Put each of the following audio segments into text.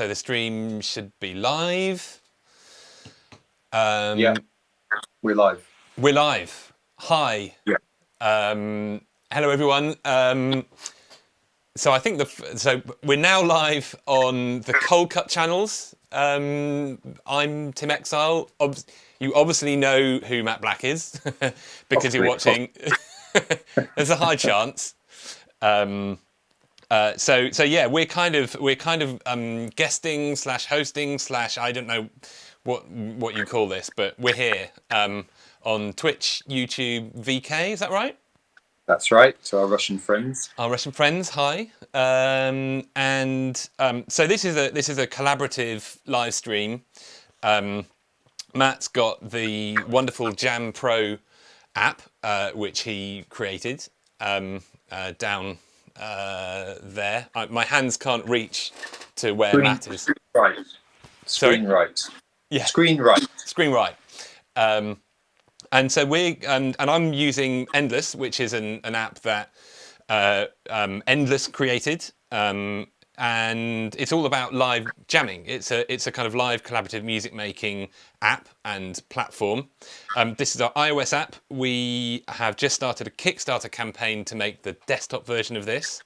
So the stream should be live. Yeah, we're live. We're live. Hi. Yeah. Hello, everyone. So I think so we're now live on the Coldcut channels. I'm Tim Exile. You obviously know who Matt Black is because you're watching. There's a high chance. So yeah, we're kind of guesting / hosting / I don't know what you call this, but we're here on Twitch, YouTube, VK. Is that right? That's right. To our Russian friends. Our Russian friends, hi. So this is a collaborative live stream. Matt's got the wonderful Jam Pro app, which he created down there. My hands can't reach to where Matt is. Right. Sorry? Screen right. Yeah. Screen right. Screen right. And so and I'm using Endless, which is an app that Endless created, and it's all about live jamming. It's a kind of live collaborative music making app and platform. This is our iOS app. We have just started a Kickstarter campaign to make the desktop version of this,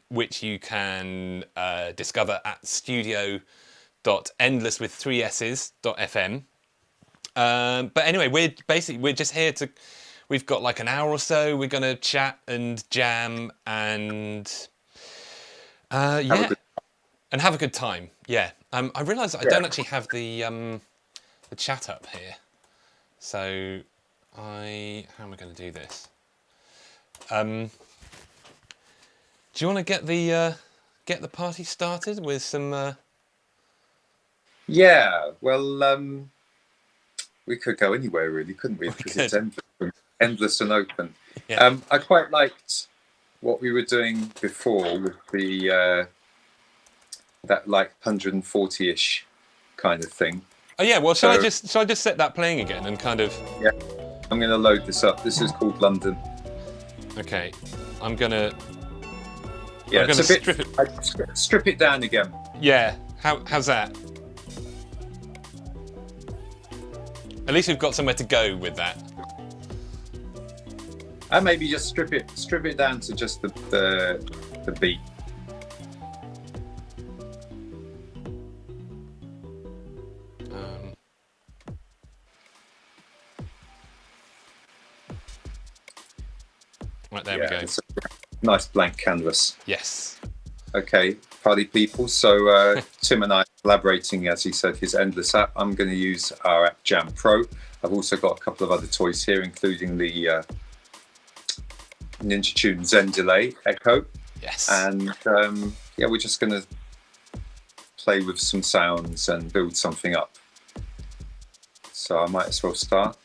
which you can discover at studio.endless.fm. But anyway, we're just here we've got like an hour or so. We're going to chat and jam and and have a good time. Yeah. I realise I don't actually have the chat up here, so how am I going to do this? Do you want to get the party started with some? Yeah. Well, we could go anywhere really, couldn't we? Because it's endless and open. Yeah. I quite liked what we were doing before with the that like 140-ish kind of thing. Oh yeah. Well, shall I just set that playing again and kind of? Yeah. I'm going to load this up. This is called London. Okay. I'm gonna. Yeah. I'm it's gonna strip it down again. Yeah. How's that? At least we've got somewhere to go with that. And maybe just strip it down to just the beat. Right, there we go. It's a nice blank canvas. Yes. Okay, party people. So Tim and I are collaborating, as he said, his Endless app. I'm going to use our app Jam Pro. I've also got a couple of other toys here, including the Ninja Tune Zen Delay Echo. Yes. And yeah, we're just going to play with some sounds and build something up. So I might as well start.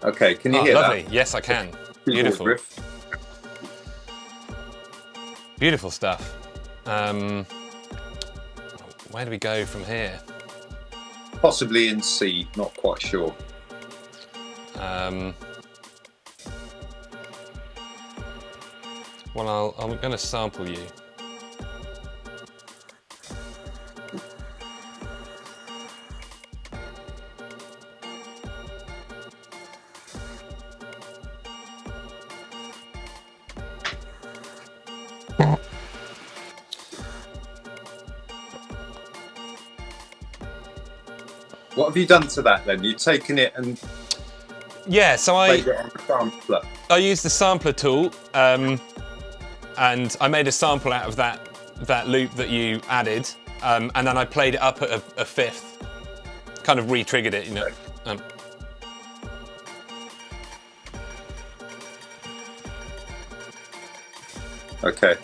Okay, can you hear lovely. that? Yes, I can. Beautiful. Riff. Beautiful stuff. Where do we go from here? Possibly in C, not quite sure. Well, I'm going to sample you. What have you done to that then? You've taken it and so played it on the sampler. I used the sampler tool, and I made a sample out of that loop that you added, and then I played it up at a fifth, kind of re-triggered it, you know. Okay,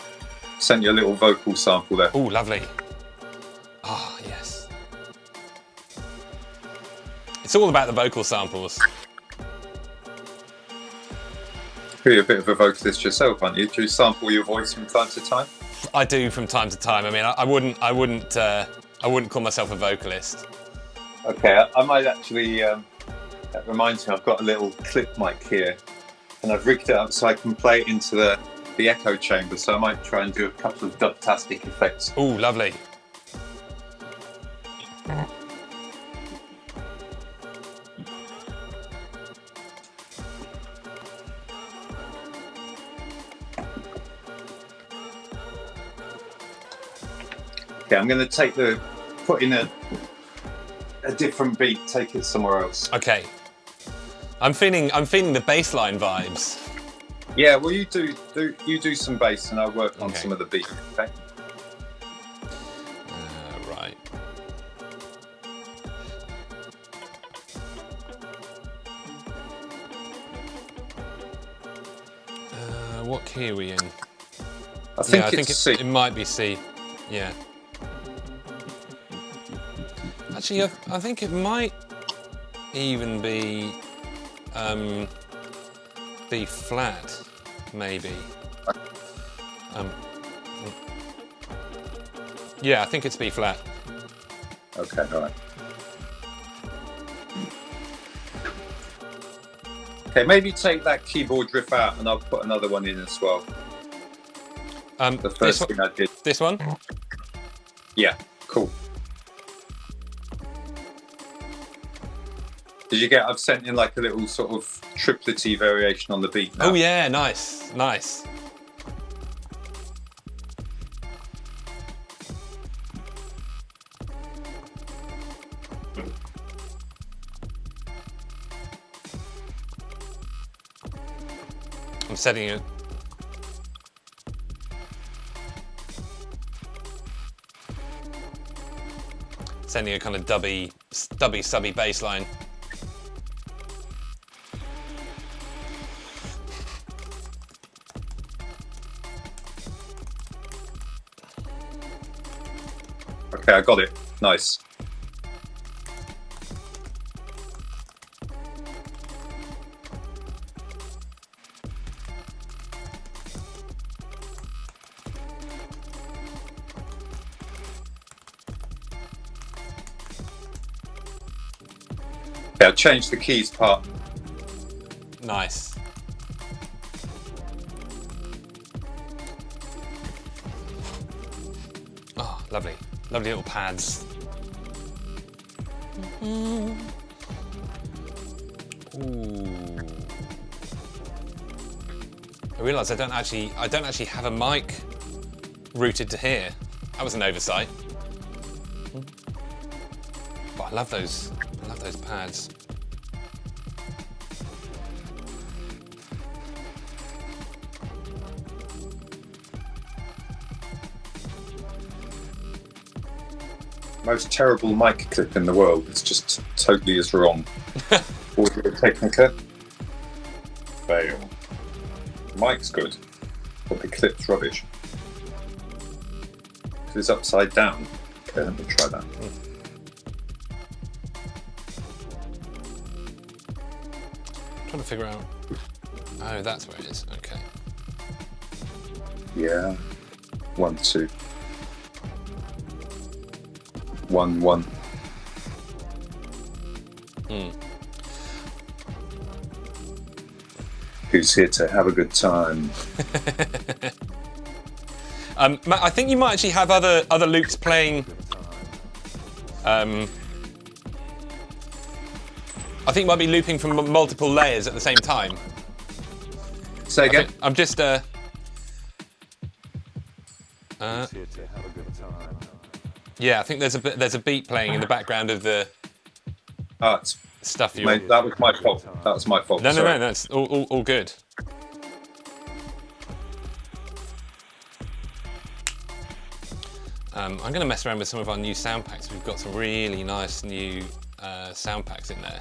sent you a little vocal sample there. Oh, lovely. Oh, yes. It's all about the vocal samples. You're a bit of a vocalist yourself, aren't you? Do you sample your voice from time to time? I do from time to time. I mean, I wouldn't call myself a vocalist. Okay, I might actually. That reminds me, I've got a little clip mic here, and I've rigged it up so I can play it into the echo chamber. So I might try and do a couple of dubtastic effects. Oh, lovely. Okay, I'm going to put in a different beat, take it somewhere else. Okay. I'm feeling the bass line vibes. Yeah, well, you do some bass, and I'll work on some of the beat. Okay. Right. What key are we in? I think it's C. It might be C. Yeah. Actually, I think it might even be B flat, maybe. Yeah, I think it's B flat. Okay, all right. Okay, maybe take that keyboard riff out, and I'll put another one in as well. The first thing I did. This one? Yeah, cool. Did you get? I've sent in like a little sort of triplety variation on the beat now. Oh yeah, nice, nice. I'm setting it. Sending a kind of stubby bass line. Okay, I got it. Nice. Okay, I'll change the keys part. Nice. Oh, lovely. Lovely little pads. Ooh. I realise I don't actually have a mic routed to here. That was an oversight. But I love those pads. Most terrible mic clip in the world. It's just totally is wrong. Audio Technica. Fail. Mic's good, but the clip's rubbish. It's upside down. Okay, let me try that. Trying to figure out. Oh, that's where it is. Okay. Yeah. 1, 2. 1, 1. Who's here to have a good time? I think you might actually have other loops playing. I think you might be looping from multiple layers at the same time. Say again. I'm just. Yeah, I think there's a beat playing in the background of the stuff you. That was my fault. That was my fault. No, it's all good. I'm going to mess around with some of our new sound packs. We've got some really nice new sound packs in there.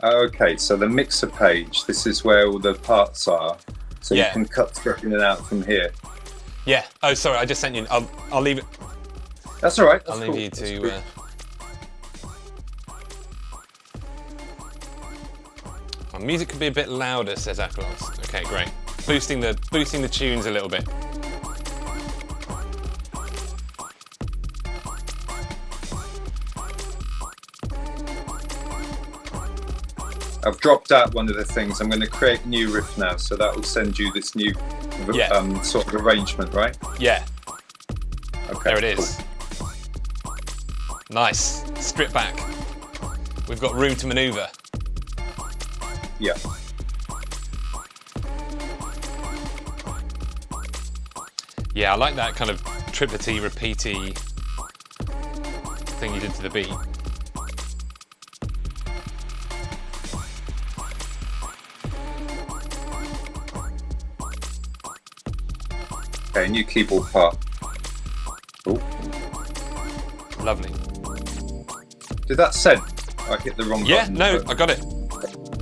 Okay, so the mixer page, this is where all the parts are. So you can cut stuff in and out from here. Yeah. Oh, sorry, I just sent you. I'll leave it. That's all right. I'll leave you to. My music could be a bit louder, says Aquilons. Okay, great. Boosting the tunes a little bit. I've dropped out one of the things. I'm going to create a new riff now, so that will send you this new sort of arrangement, right? Yeah. Okay. There it is. Cool. Nice. Strip back. We've got room to maneuver. Yeah. Yeah, I like that kind of triplety, repeaty thing you did to the beat. Okay, new keyboard part. Oh. Lovely. Did that send? I hit the wrong button. Yeah, no, I got it.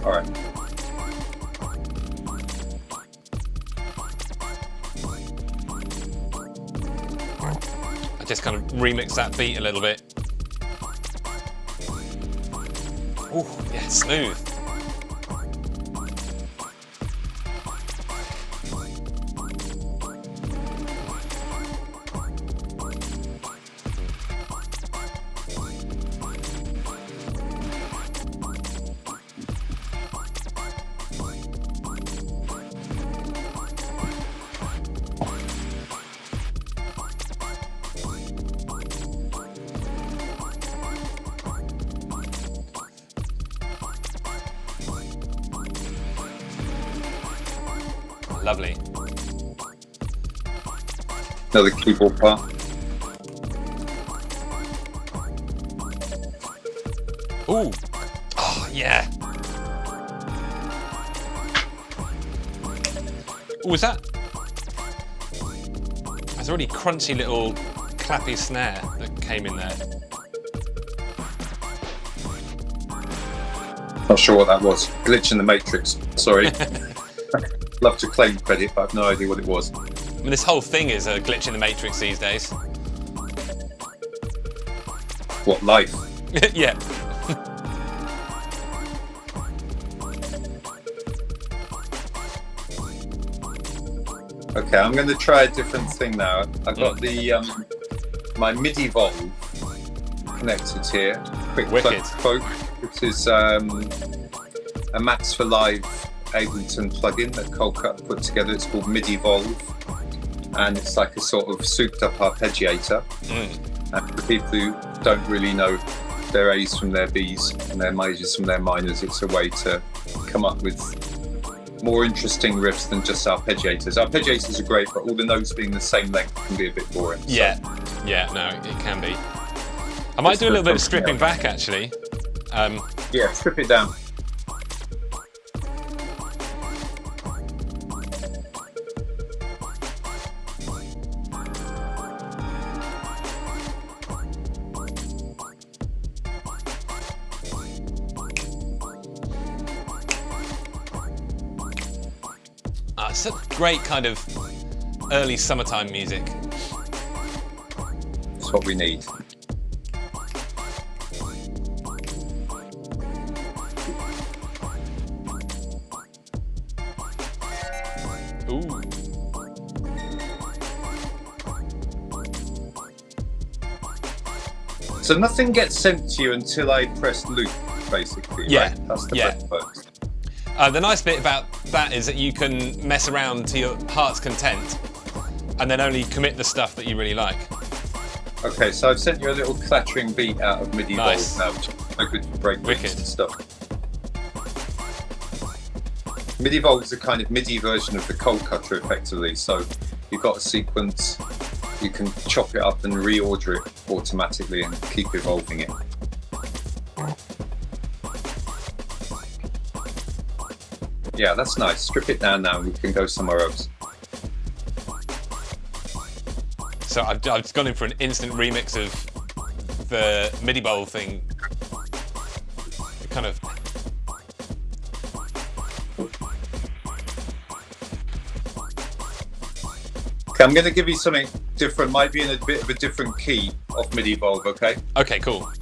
All right. I just kind of remix that beat a little bit. Ooh, yeah, smooth. Lovely. Another keyboard part. Ooh. Oh, yeah. Ooh, was that? There's a really crunchy little clappy snare that came in there. Not sure what that was. Glitch in the Matrix. Sorry. Love to claim credit, but I've no idea what it was. I mean, this whole thing is a glitch in the Matrix these days. What, life? Yeah. Okay, I'm going to try a different thing now. I've got the my MIDI Volve connected here. Quick quote. This is a Max for Live Ableton plugin that Coldcut put together. It's called MIDI Volve, and it's like a sort of souped-up arpeggiator. And for people who don't really know their A's from their B's and their majors from their minors, it's a way to come up with more interesting riffs than just arpeggiators. Arpeggiators are great, but all the notes being the same length can be a bit boring. Yeah, so. Yeah, no, it can be. I might do a little bit of stripping back, actually. Yeah, strip it down. It's a great kind of early summertime music. That's what we need. Ooh. So nothing gets sent to you until I press loop, basically. Yeah. Right? That's the best part. The nice bit about that is that you can mess around to your heart's content and then only commit the stuff that you really like. Okay, so I've sent you a little clattering beat out of MIDI Volve now, which is so good for breakbeats and stuff. MIDI Volve is a kind of MIDI version of the Coldcutter, effectively. So you've got a sequence, you can chop it up and reorder it automatically and keep evolving it. Yeah, that's nice. Strip it down now and we can go somewhere else. So I've just gone in for an instant remix of the MIDI bowl thing. It kind of Okay, I'm going to give you something different. Might be in a bit of a different key off MIDI Evolve, okay? Okay, cool.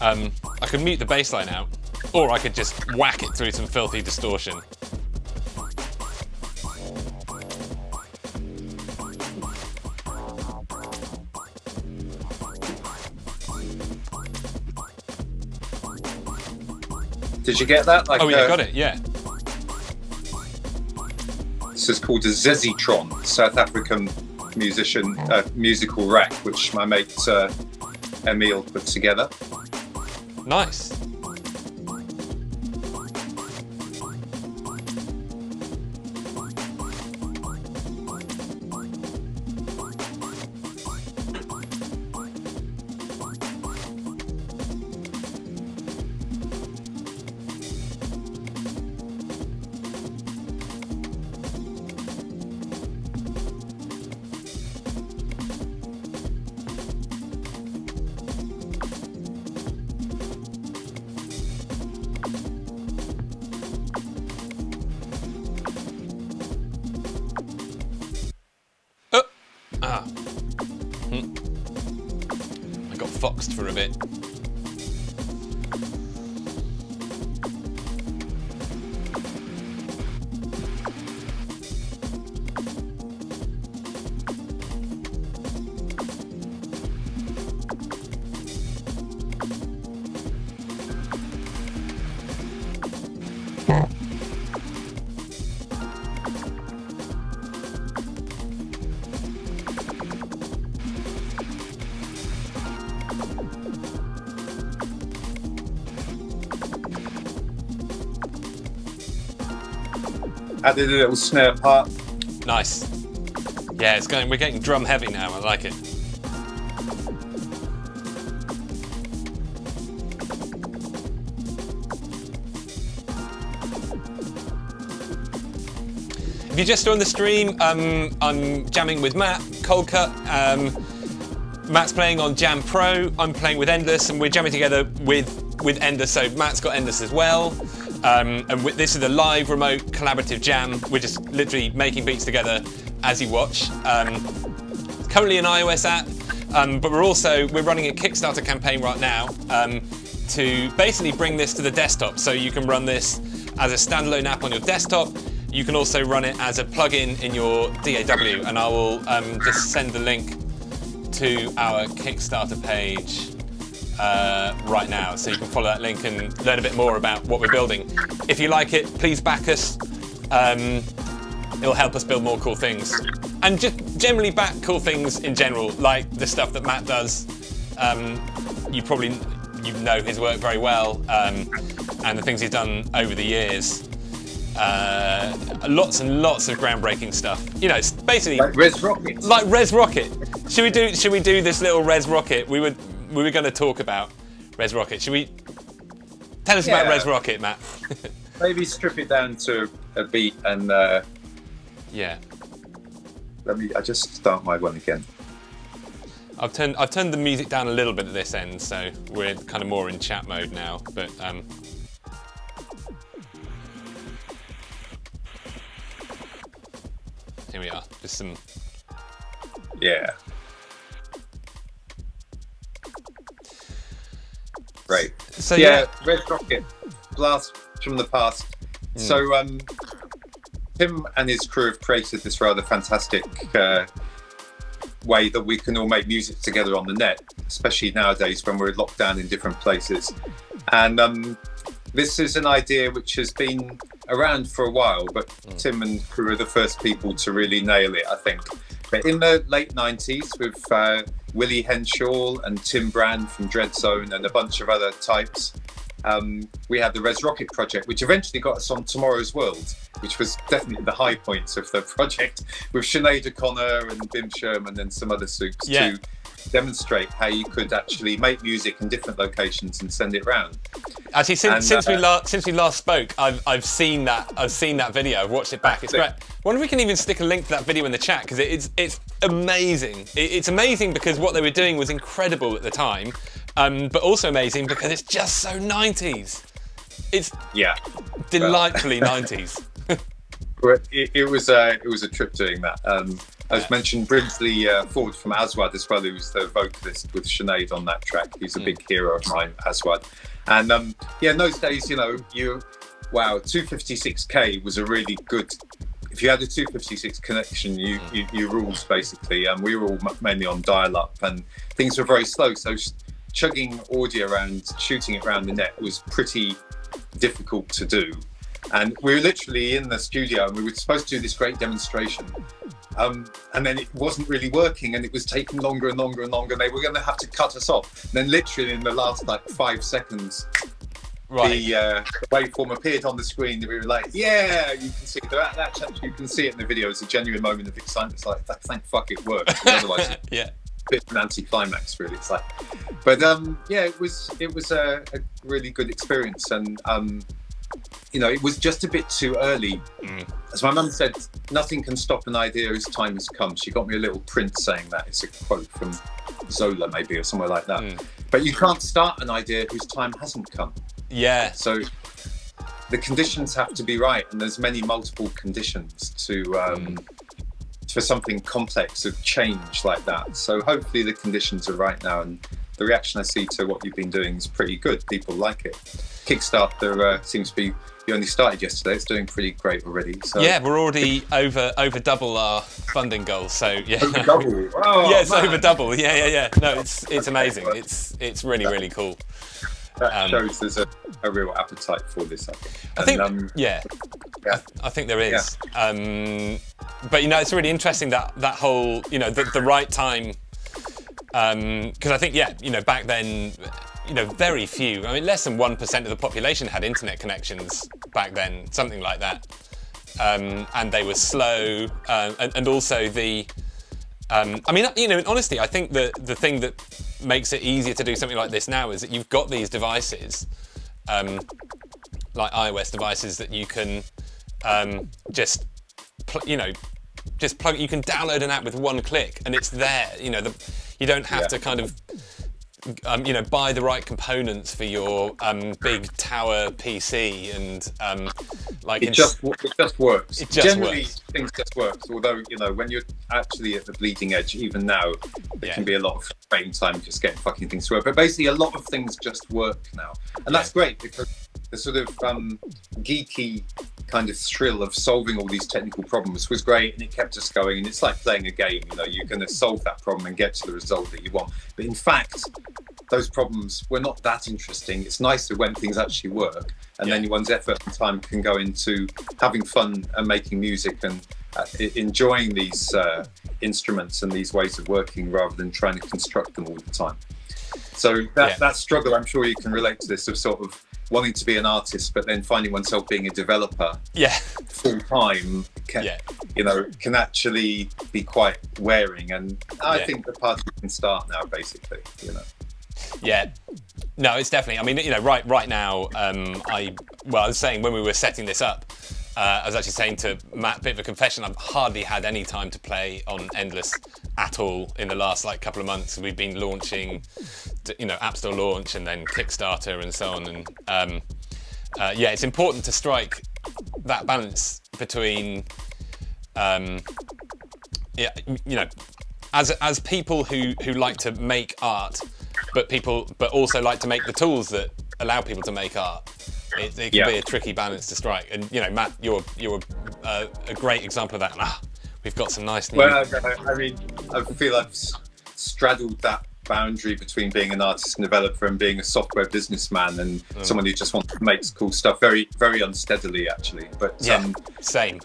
I could mute the bass line out, or I could just whack it through some filthy distortion. Did you get that? Like, oh yeah, got it, yeah. This is called a Zezitron, South African musician, musical rack, which my mate Emil put together. Nice. I got foxed for a bit. Added a little snare part. Nice. Yeah, it's going. We're getting drum heavy now. I like it. If you just joined the stream, I'm jamming with Matt, Coldcut. Matt's playing on Jam Pro. I'm playing with Endless, and we're jamming together with Endless. So Matt's got Endless as well. This is a live, remote, collaborative jam. We're just literally making beats together as you watch. It's currently an iOS app, but we're running a Kickstarter campaign right now to basically bring this to the desktop. So you can run this as a standalone app on your desktop. You can also run it as a plugin in your DAW, and I will just send the link to our Kickstarter page right now, so you can follow that link and learn a bit more about what we're building. If you like it, please back us. It'll help us build more cool things, and just generally back cool things in general, like the stuff that Matt does. You know his work very well, and the things he's done over the years. Lots and lots of groundbreaking stuff. You know, it's basically like Res Rocket. Like Res Rocket. Should we do this little Res Rocket? We were going to talk about Res Rocket. Should we tell us about Res Rocket, Matt? Maybe strip it down to a beat and yeah. I just start my one again. I've turned the music down a little bit at this end, so we're kind of more in chat mode now. But here we are. Just some. Yeah. Great. So Red Rocket, blast from the past. So Tim and his crew have created this rather fantastic way that we can all make music together on the net, especially nowadays when we're locked down in different places. And this is an idea which has been around for a while, but Tim and crew are the first people to really nail it, I think. But in the late 90s, with Willie Henshaw and Tim Brand from Dreadzone and a bunch of other types, we had the Res Rocket project, which eventually got us on Tomorrow's World, which was definitely the high points of the project, with Sinead O'Connor and Bim Sherman and some other soups to demonstrate how you could actually make music in different locations and send it around. Actually, since we last spoke, I've seen that video. I've watched it back. It's great. I wonder if we can even stick a link to that video in the chat, because it's amazing. It's amazing because what they were doing was incredible at the time, but also amazing because it's just so 90s. It's delightfully 90s. It was a trip doing that. As mentioned, Brimsley Ford from Aswad as well, who's the vocalist with Sinead on that track. He's a big hero of mine, Aswad. And in those days, 256K was a really good. If you had a 256 connection, you ruled basically. And we were all mainly on dial-up, and things were very slow. So chugging audio around, shooting it around the net was pretty difficult to do. And we were literally in the studio, and we were supposed to do this great demonstration. And then it wasn't really working, and it was taking longer and longer and longer. And they were going to have to cut us off. And then literally in the last 5 seconds, the waveform appeared on the screen. And we were like, yeah, you can see that. You can see it in the video. It's a genuine moment of excitement. It's like, thank fuck it worked. Otherwise, yeah. Bit of an anti-climax, really. It's like, but it was a really good experience, and it was just a bit too early. As my mum said, nothing can stop an idea as time has come. She got me a little print saying that. It's a quote from Zola, maybe, or somewhere like that. But you can't start an idea whose time hasn't come. Yeah. So the conditions have to be right, and there's multiple conditions to for something complex of change like that. So hopefully the conditions are right now, and the reaction I see to what you've been doing is pretty good. People like it. Kickstarter seems to be, you only started yesterday, it's doing pretty great already. So yeah, we're already over double our funding goals. So yeah, over double. Oh, yeah, it's man. over double. Yeah. No, it's amazing. It's really cool. That shows there's a real appetite for this. I think I think there is. Yeah. But it's really interesting that whole the right time. Because I think back then, very few. I mean, less than 1% of the population had internet connections back then, something like that. And they were slow, and also the. Honestly, I think the thing that makes it easier to do something like this now is that you've got these devices, like iOS devices, that you can just plug. You can download an app with one click, and it's there. You don't have to kind of buy the right components for your big tower PC, and it just works. It just Generally, works. Things just works. Although when you're actually at the bleeding edge, even now, there can be a lot of frame time just getting fucking things to work. But basically, a lot of things just work now, and that's great, because the sort of geeky kind of thrill of solving all these technical problems was great, and it kept us going. And it's like playing a game. You're going to solve that problem and get to the result that you want. But in fact, those problems were not that interesting. It's nicer when things actually work, and then one's effort and time can go into having fun and making music and enjoying these instruments and these ways of working, rather than trying to construct them all the time. So that struggle, I'm sure you can relate to this, of sort of wanting to be an artist, but then finding oneself being a developer full time can actually be quite wearing. And I think the party can start now, basically. Yeah, no, it's definitely. I mean, right now, I was saying when we were setting this up, I was actually saying to Matt, bit of a confession, I've hardly had any time to play on Endless at all in the last couple of months. We've been launching, App Store launch, and then Kickstarter and so on. And it's important to strike that balance between, as people who like to make art, but also like to make the tools that allow people to make art. It can be a tricky balance to strike, and Matt, you're a great example of that. We've got some nice new. Well, I feel I've straddled that boundary between being an artist and developer and being a software businessman and someone who just wants to make cool stuff very, very unsteadily, actually. But same.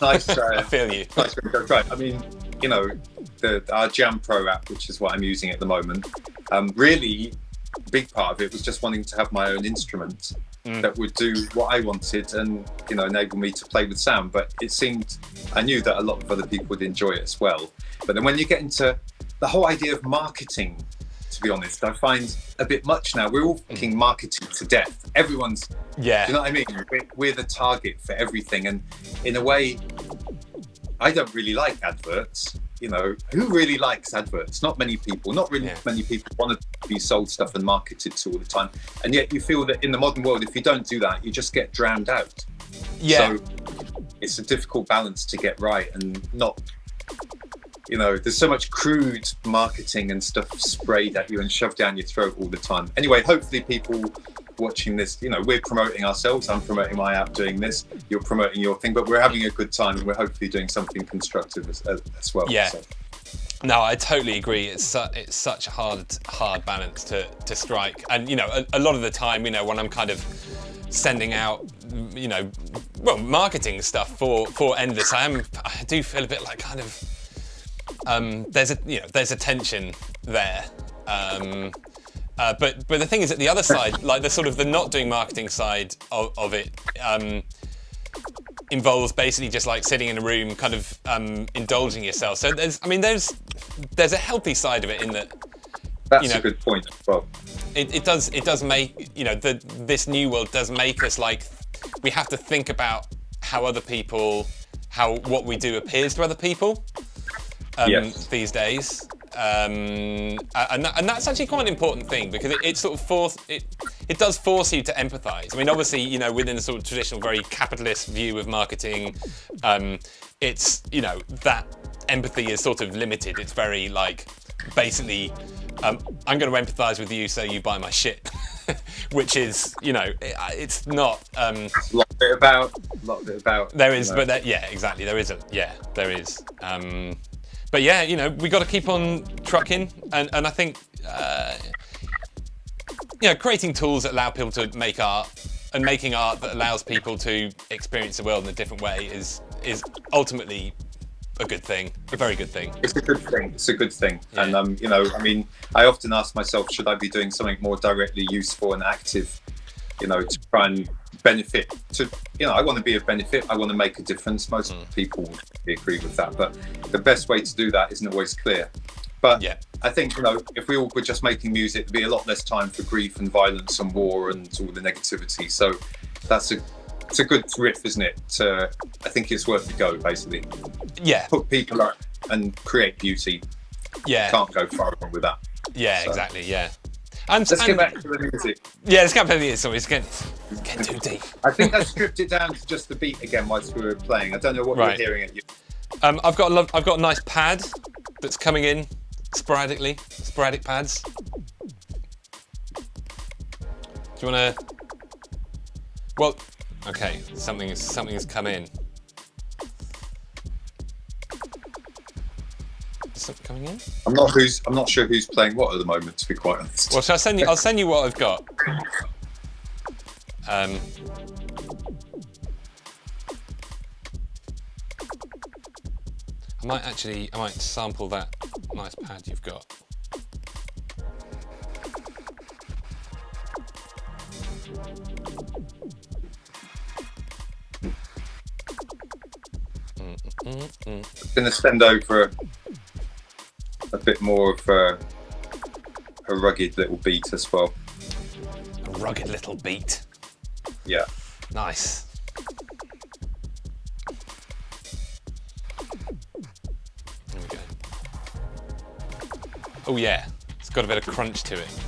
Nice. I feel you. Nice when it goes right. I mean, our Jam Pro app, which is what I'm using at the moment, really big part of it was just wanting to have my own instrument that would do what I wanted and enable me to play with sound. But I knew that a lot of other people would enjoy it as well. But then when you get into the whole idea of marketing, to be honest, I find a bit much now. We're all fucking marketing to death. Everyone's, do you know what I mean? We're the target for everything. And in a way, I don't really like adverts. Who really likes adverts? Not many people. Not really many people want to be sold stuff and marketed to all the time. And yet you feel that in the modern world, if you don't do that, you just get drowned out. Yeah. So it's a difficult balance to get right and not you know, there's so much crude marketing and stuff sprayed at you and shoved down your throat all the time. Anyway, hopefully people watching this, you know, we're promoting ourselves. I'm promoting my app doing this. You're promoting your thing, but we're having a good time and we're hopefully doing something constructive as well. Yeah. So. No, I totally agree. It's such a hard balance to strike. And, you know, a lot of the time, you know, when I'm kind of sending out, you know, well, marketing stuff for Endless, I do feel a bit like kind of, there's a tension there. But the thing is, at the other side, like the sort of the not doing marketing side of it, involves basically just like sitting in a room, kind of indulging yourself. So there's a healthy side of it in that. That's, you know, a good point as well. It does make, you know, this new world does make us like, we have to think about how other people, what we do appears to other people Yes. these days. And that's actually quite an important thing, because it sort of it does force you to empathise. I mean, obviously, you know, within a sort of traditional, very capitalist view of marketing, it's, you know, that empathy is sort of limited. It's very like, basically, I'm going to empathise with you, so you buy my shit, which is, you know, it's not. A lot of it about. There is, you know. but yeah, exactly. There is there is. But yeah, you know, we got to keep on trucking, and I think, you know, creating tools that allow people to make art, and making art that allows people to experience the world in a different way is ultimately a good thing, a very good thing. It's a good thing. It's a good thing. Yeah. And you know, I mean, I often ask myself, should I be doing something more directly useful and active, you know, to try and benefit? To, you know, I want to be of benefit. I want to make a difference. Most people would agree with that, but the best way to do that isn't always clear. But yeah, I think, you know, if we all were just making music, there'd be a lot less time for grief and violence and war and all the negativity. So it's a good riff, isn't it? I think it's worth a go, basically. Yeah. Put people up and create beauty. Yeah. Can't go far wrong with that. Yeah, so. Exactly. Yeah. And let's get back to the music. Yeah, let's get back to the music. Sorry, it's getting too deep. I think I stripped it down to just the beat again whilst we were playing. I don't know what you're hearing at you. I've got a nice pad that's coming in sporadically. Sporadic pads. Do you want to? Well, okay. Something has come in. Is something coming in? I'm not sure who's playing what at the moment, to be quite honest. Well, I'll send you what I've got. I might sample that nice pad you've got. I'm going to send over a bit more of a rugged little beat as well. A rugged little beat. Yeah. Nice. There we go. Oh yeah, it's got a bit of crunch to it.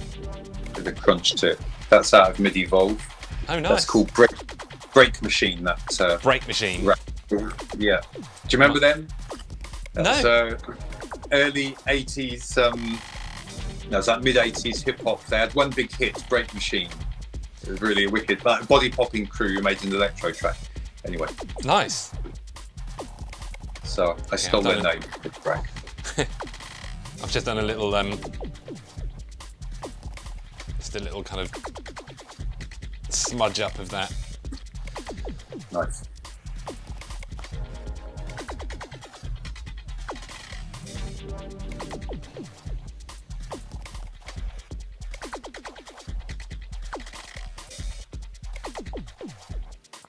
A bit of crunch to it. That's out of MIDI Evolve. Oh nice. That's called Break Machine. That Break Machine. Yeah. Do you remember them? That no. Was, early 80s, no, it was like mid 80s hip hop. They had one big hit, Break Machine. It was really a wicked, like body popping crew who made an electro track. Anyway. Nice. So I stole their name. I've just done a little, just a little kind of smudge up of that. Nice.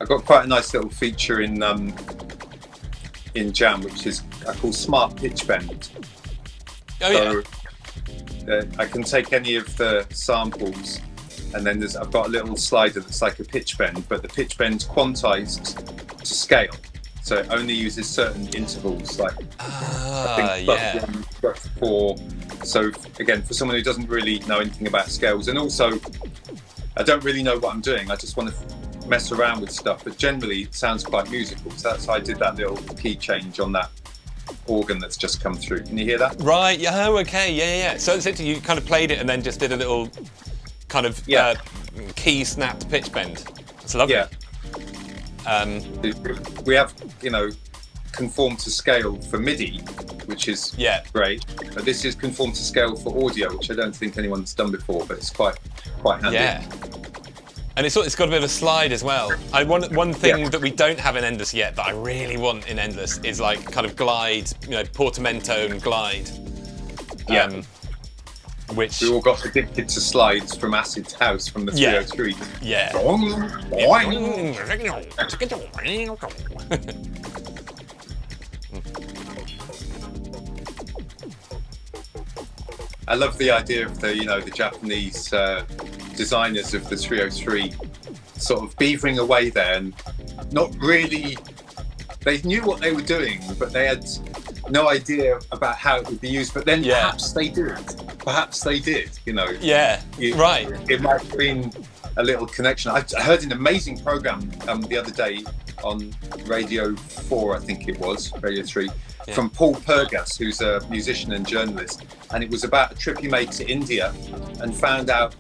I've got quite a nice little feature in Jam, which is I call Smart Pitch Bend. Oh yeah. So I can take any of the samples, and then I've got a little slider that's like a pitch bend, but the pitch bend's quantized to scale, so it only uses certain intervals, like I think +1, +4. So again, for someone who doesn't really know anything about scales, and also I don't really know what I'm doing, I just want to mess around with stuff, but generally it sounds quite musical. So that's why I did that little key change on that organ that's just come through. Can you hear that? Right. Yeah. Oh, okay. Yeah. So essentially, you kind of played it and then just did a little kind of key snapped pitch bend. It's lovely. Yeah. We have, conform to scale for MIDI, which is great. But this is conform to scale for audio, which I don't think anyone's done before, but it's quite handy. Yeah. And it's got a bit of a slide as well. One thing that we don't have in Endless yet that I really want in Endless is like kind of glide, portamento and glide. Yeah. Which we all got addicted to slides from Acid's house from the 303. Yeah. I love the idea of the Japanese designers of the 303 sort of beavering away there and not really. They knew what they were doing, but they had no idea about how it would be used. But then perhaps they did. Yeah. Right. It might have been a little connection. I heard an amazing program the other day on Radio 4, I think it was, Radio 3, from Paul Pergas, who's a musician and journalist. And it was about a trip he made to India and found out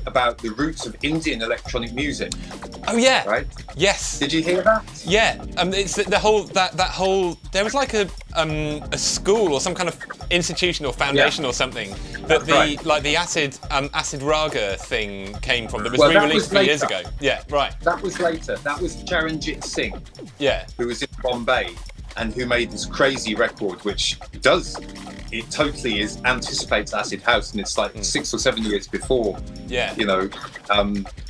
about the roots of Indian electronic music. Oh yeah. Right? Yes. Did you hear that? Yeah. It's the whole that whole there was like a school or some kind of institution or foundation or something that the acid raga thing came from that was re-released a few years ago. Yeah, right. That was later. That was Charanjit Singh. Yeah. Who was in Bombay and who made this crazy record which totally anticipates Acid House, and it's like 6 or 7 years before. Yeah.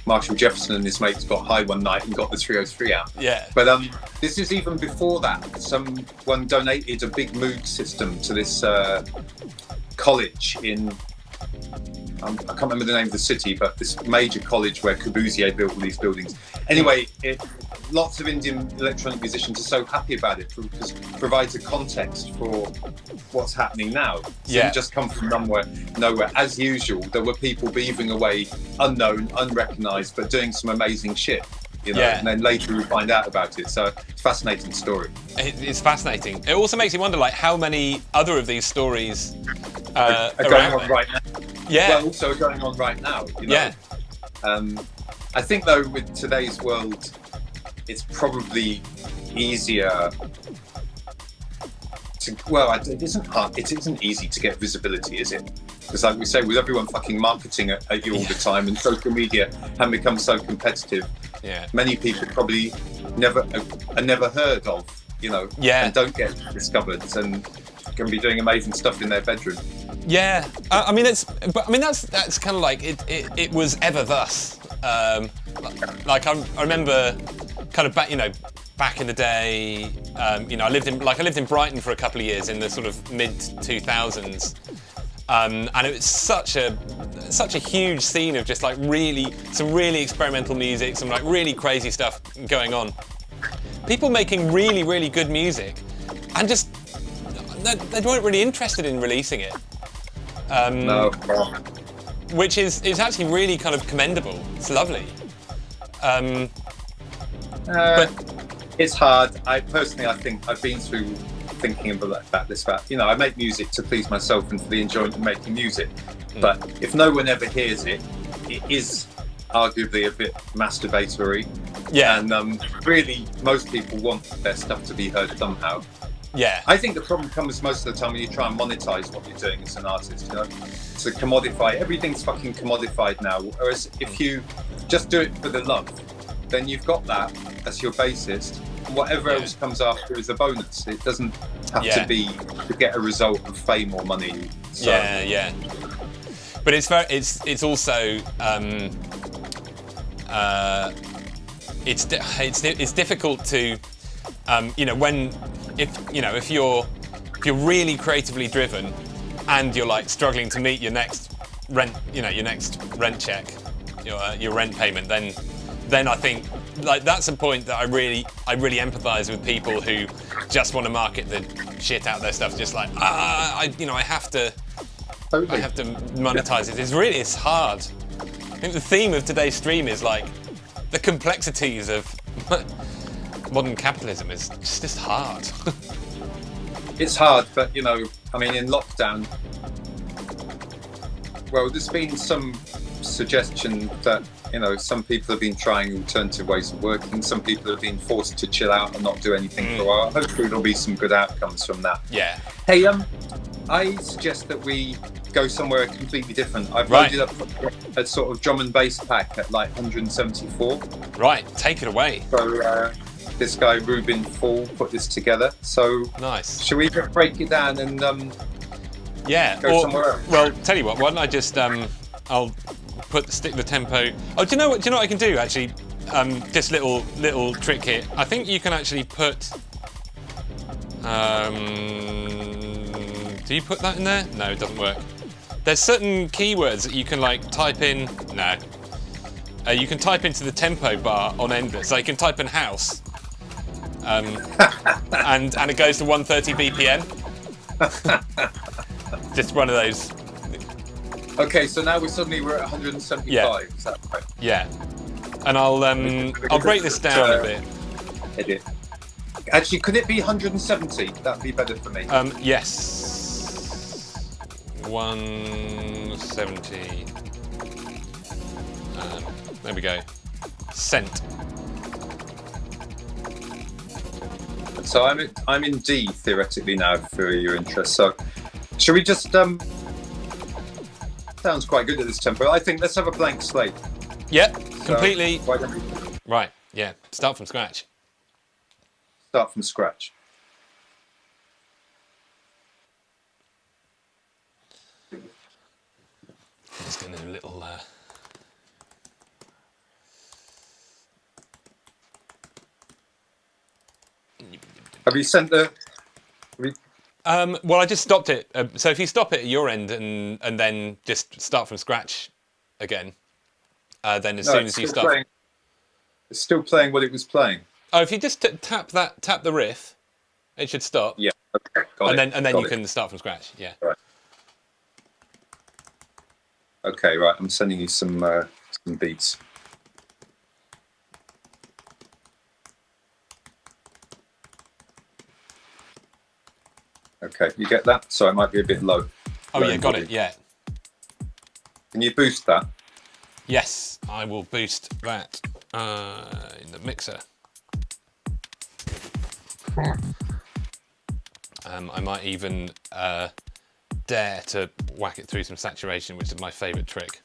Marshall Jefferson and his mates got high one night and got the 303 out. Yeah. But this is even before that. Someone donated a big Moog system to this college in I can't remember the name of the city, but this major college where Corbusier built all these buildings. Anyway, lots of Indian electronic musicians are so happy about it because it provides a context for what's happening now. So it just come from nowhere. As usual, there were people beavering away, unknown, unrecognised, but doing some amazing shit. And then later we find out about it. So it's a fascinating story. It's fascinating. It also makes you wonder, like, how many other of these stories are going on right now. Yeah. Well, also going on right now. Yeah. I think though, with today's world, it's probably easier to. Well, it isn't hard. It isn't easy to get visibility, is it? Because, like we say, with everyone fucking marketing at you all the time, and social media have become so competitive. Yeah. Many people probably are never heard of, and don't get discovered, and can be doing amazing stuff in their bedroom. Yeah, that's kind of like it was ever thus. Like I remember, kind of back in the day. I lived in Brighton for a couple of years in the sort of mid 2000s. And it was such a huge scene of just like some really experimental music, some like really crazy stuff going on. People making really, really good music, and just they weren't really interested in releasing it. No. Which is actually really kind of commendable. It's lovely. But it's hard. I think I've been through thinking about this. I make music to please myself and for the enjoyment of making music. But if no one ever hears it, it is arguably a bit masturbatory. Yeah. And really, most people want their stuff to be heard somehow. Yeah. I think the problem comes most of the time when you try and monetize what you're doing as an artist, to commodify. Everything's fucking commodified now. Whereas if you just do it for the love, then you've got that as your basis. And whatever else comes after is a bonus. It doesn't have to be to get a result of fame or money. So. Yeah. But it's also it's difficult to if you're really creatively driven and you're like struggling to meet your next rent check, your rent payment, then I think like that's a point that I really empathise with people who just want to market the shit out of their stuff. Just like I have to monetize it. It's hard. I think the theme of today's stream is like the complexities of modern capitalism is just hard. it's hard, but you know, I mean, in lockdown, well, there's been some suggestion that, you know, some people have been trying alternative ways of working. Some people have been forced to chill out and not do anything for a while. Hopefully there'll be some good outcomes from that. Yeah. Hey, I suggest that we go somewhere completely different. I've loaded up a sort of drum and bass pack at like 174. Right, take it away. So this guy Ruben Fall put this together. So nice. Shall we break it down and go somewhere else? Well, tell you what. Why don't I just I'll stick the tempo. Oh, do you know what? I can do actually? This little trick here. I think you can actually put. Do you put that in there? No, it doesn't work. There's certain keywords that you can like type in. No. You can type into the tempo bar on Endless. So you can type in house. And it goes to 130 BPM. Just one of those. Okay, so now we're at 175. Yeah. Is that right? Yeah. And I'll break this down a bit. Edit. Actually, could it be 170? That'd be better for me. Yes. 170. There we go. Cent. So I'm in D theoretically now for your interest. So shall we just sounds quite good at this tempo. I think let's have a blank slate. Yep, completely. Why don't we Right, yeah. Start from scratch. Start from scratch. Just doing a little. Have you sent the? Well, I just stopped it. So if you stop it at your end and then just start from scratch again, then as soon as you start, it's still playing what it was playing. Oh, if you just tap the riff, it should stop. Yeah. Okay. And then you can start from scratch. Yeah. Right. Okay. Right. I'm sending you some beats. Okay, you get that? So it might be a bit low. Oh yeah, got it, yeah. Can you boost that? Yes, I will boost that in the mixer. I might even dare to whack it through some saturation, which is my favourite trick.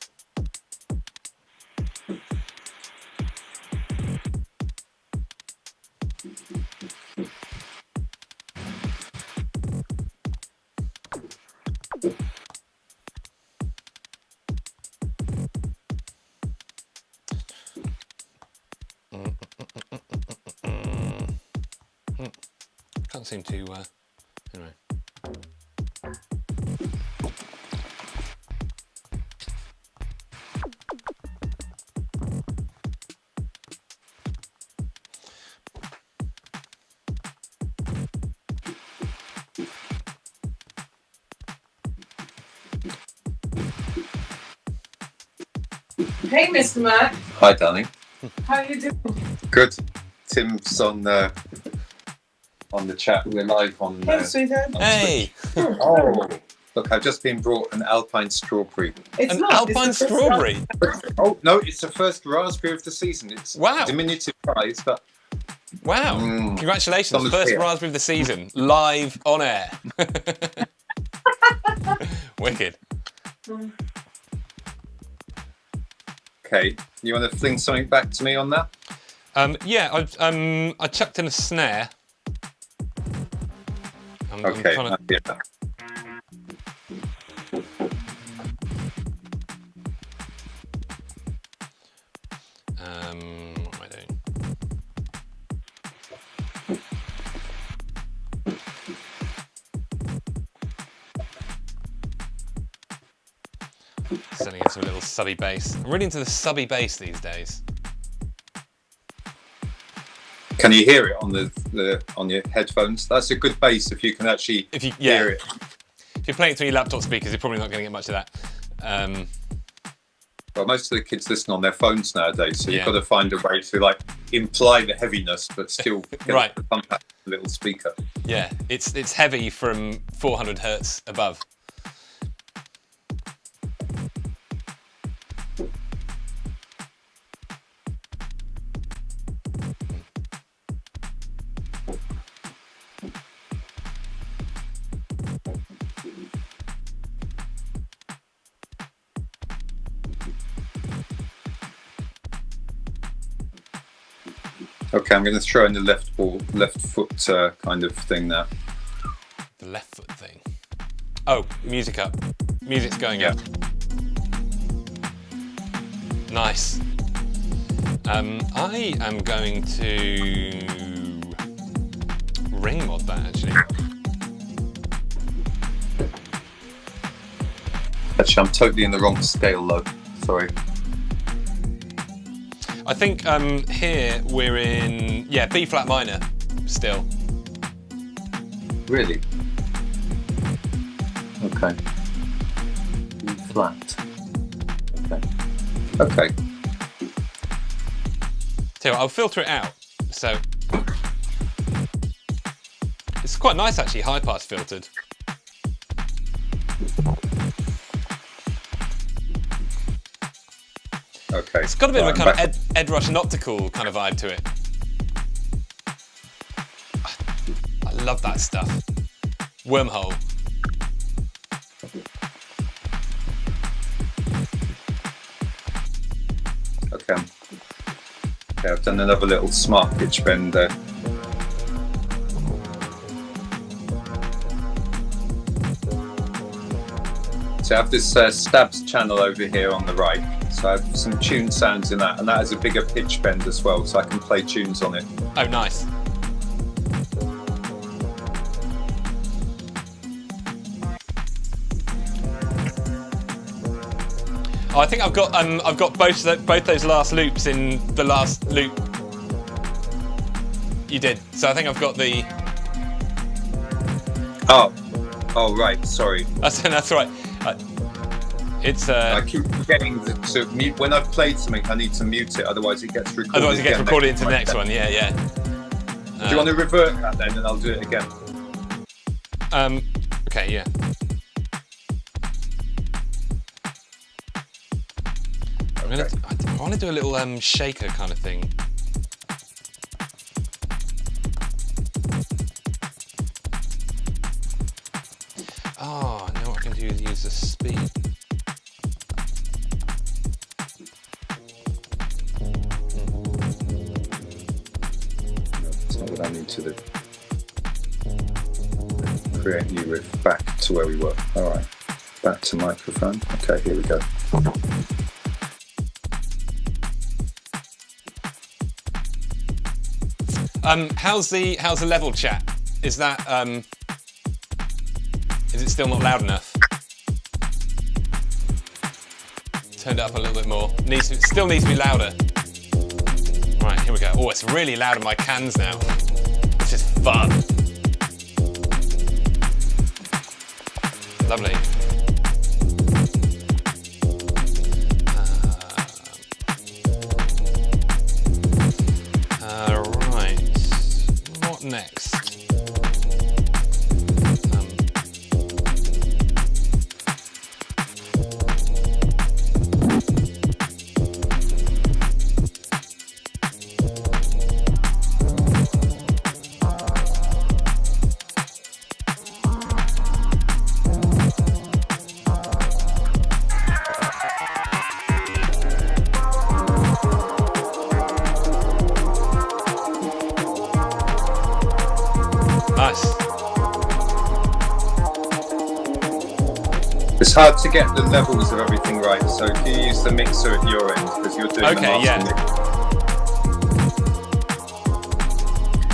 Can't seem to, anyway. Hey, Mr. Matt. Hi, darling. How are you doing? Good. Tim's on the chat. We're live on. Hey, sweetheart. Hey. Oh, look! I've just been brought an alpine strawberry. It's An not. alpine It's the first strawberry. Oh no! It's the first raspberry of the season. It's Wow. diminutive price, but Wow. Congratulations. Someone's First here. raspberry of the season. Live on air. Wicked. okay. You want to fling something back to me on that? Yeah, I chucked in a snare. I'm Okay. trying to- Yeah. what am I doing? Sending in some little subby bass. I'm really into the subby bass these days. Can you hear it on on your headphones? That's a good bass if you can actually hear it. If you're playing it through your laptop speakers, you're probably not going to get much of that. well, most of the kids listen on their phones nowadays, so Yeah. you've got to find a way to like imply the heaviness, but still get Right. the pump out the little speaker. Yeah, it's heavy from 400 hertz above. Okay, I'm going to throw in the left foot kind of thing now. The left foot thing. Oh, music up. Music's going up. Nice. I am going to ring mod that actually. Actually, I'm totally in the wrong scale though. Sorry. I think here we're in B flat minor still. Really? Okay. E flat. Okay. Okay. Tell you what, I'll filter it out. So it's quite nice actually, high pass filtered. Okay. It's got a bit of a Right, kind I'm of Ed Rush and optical kind of vibe to it. I love that stuff. Wormhole. Okay. Okay, I've done another little smart pitch bend there. So I have this stabs channel over here on the right. So I have some tune sounds in that, and that has a bigger pitch bend as well, so I can play tunes on it. Oh, nice. Oh, I think I've got both those last loops in the last loop you did. So I think I've got the. Oh right, sorry. That's right. It's. I keep forgetting to mute when I've played something. I need to mute it, otherwise it gets recorded. Otherwise, it gets again recorded into the next next one. Yeah, yeah. Do you want to revert that then, and I'll do it again? Okay, yeah. I want to do a little shaker kind of thing. Oh, now what I can do is use the speed. That's not what I need to do. Create new riff back to where we were. All right, back to microphone. Okay, here we go. How's the level chat? Is that is it still not loud enough? Turned it up a little bit more. Still needs to be louder. Right, here we go. Oh, it's really loud in my cans now. This is fun. Lovely. Right. What next? Nice. It's hard to get the levels of everything right, so if you use the mixer at your end, because you're doing the master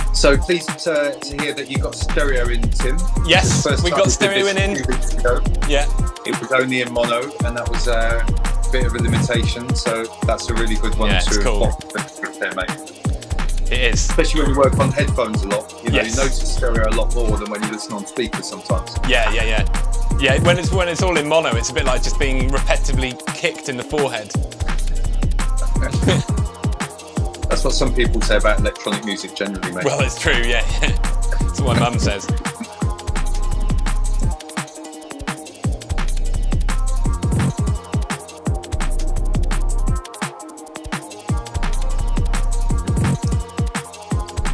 mix. So pleased to hear that you got stereo in, Tim. Yes, we got stereo in. Yeah. It was only in mono, and that was a bit of a limitation, so that's a really good one it's to cool. there, mate. It is. Especially when you work on headphones a lot, you Yes. notice stereo a lot more than when you listen on speakers sometimes. Yeah. Yeah, when it's all in mono, it's a bit like just being repetitively kicked in the forehead. what some people say about electronic music generally, mate. Well, it's true, yeah. That's what my mum says.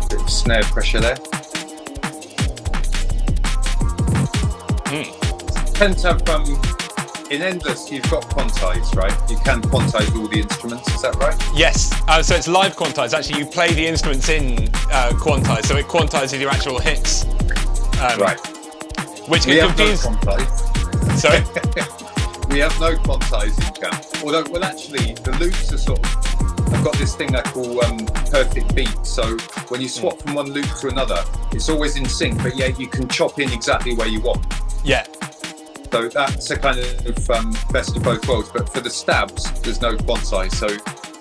Bit of snare pressure there. Tend to have in Endless, you've got quantize, right? You can quantize all the instruments, is that right? Yes, so it's live quantize. Actually, you play the instruments in quantize, so it quantizes your actual hits. Right. Which We can have no confuse. quantize. Sorry? We have no quantize in Jam. Although, well, actually, the loops are sort of. I've got this thing I call perfect beat. So when you swap from one loop to another, it's always in sync, but yeah, you can chop in exactly where you want. Yeah. So that's a kind of best of both worlds. But for the stabs, there's no quantize. So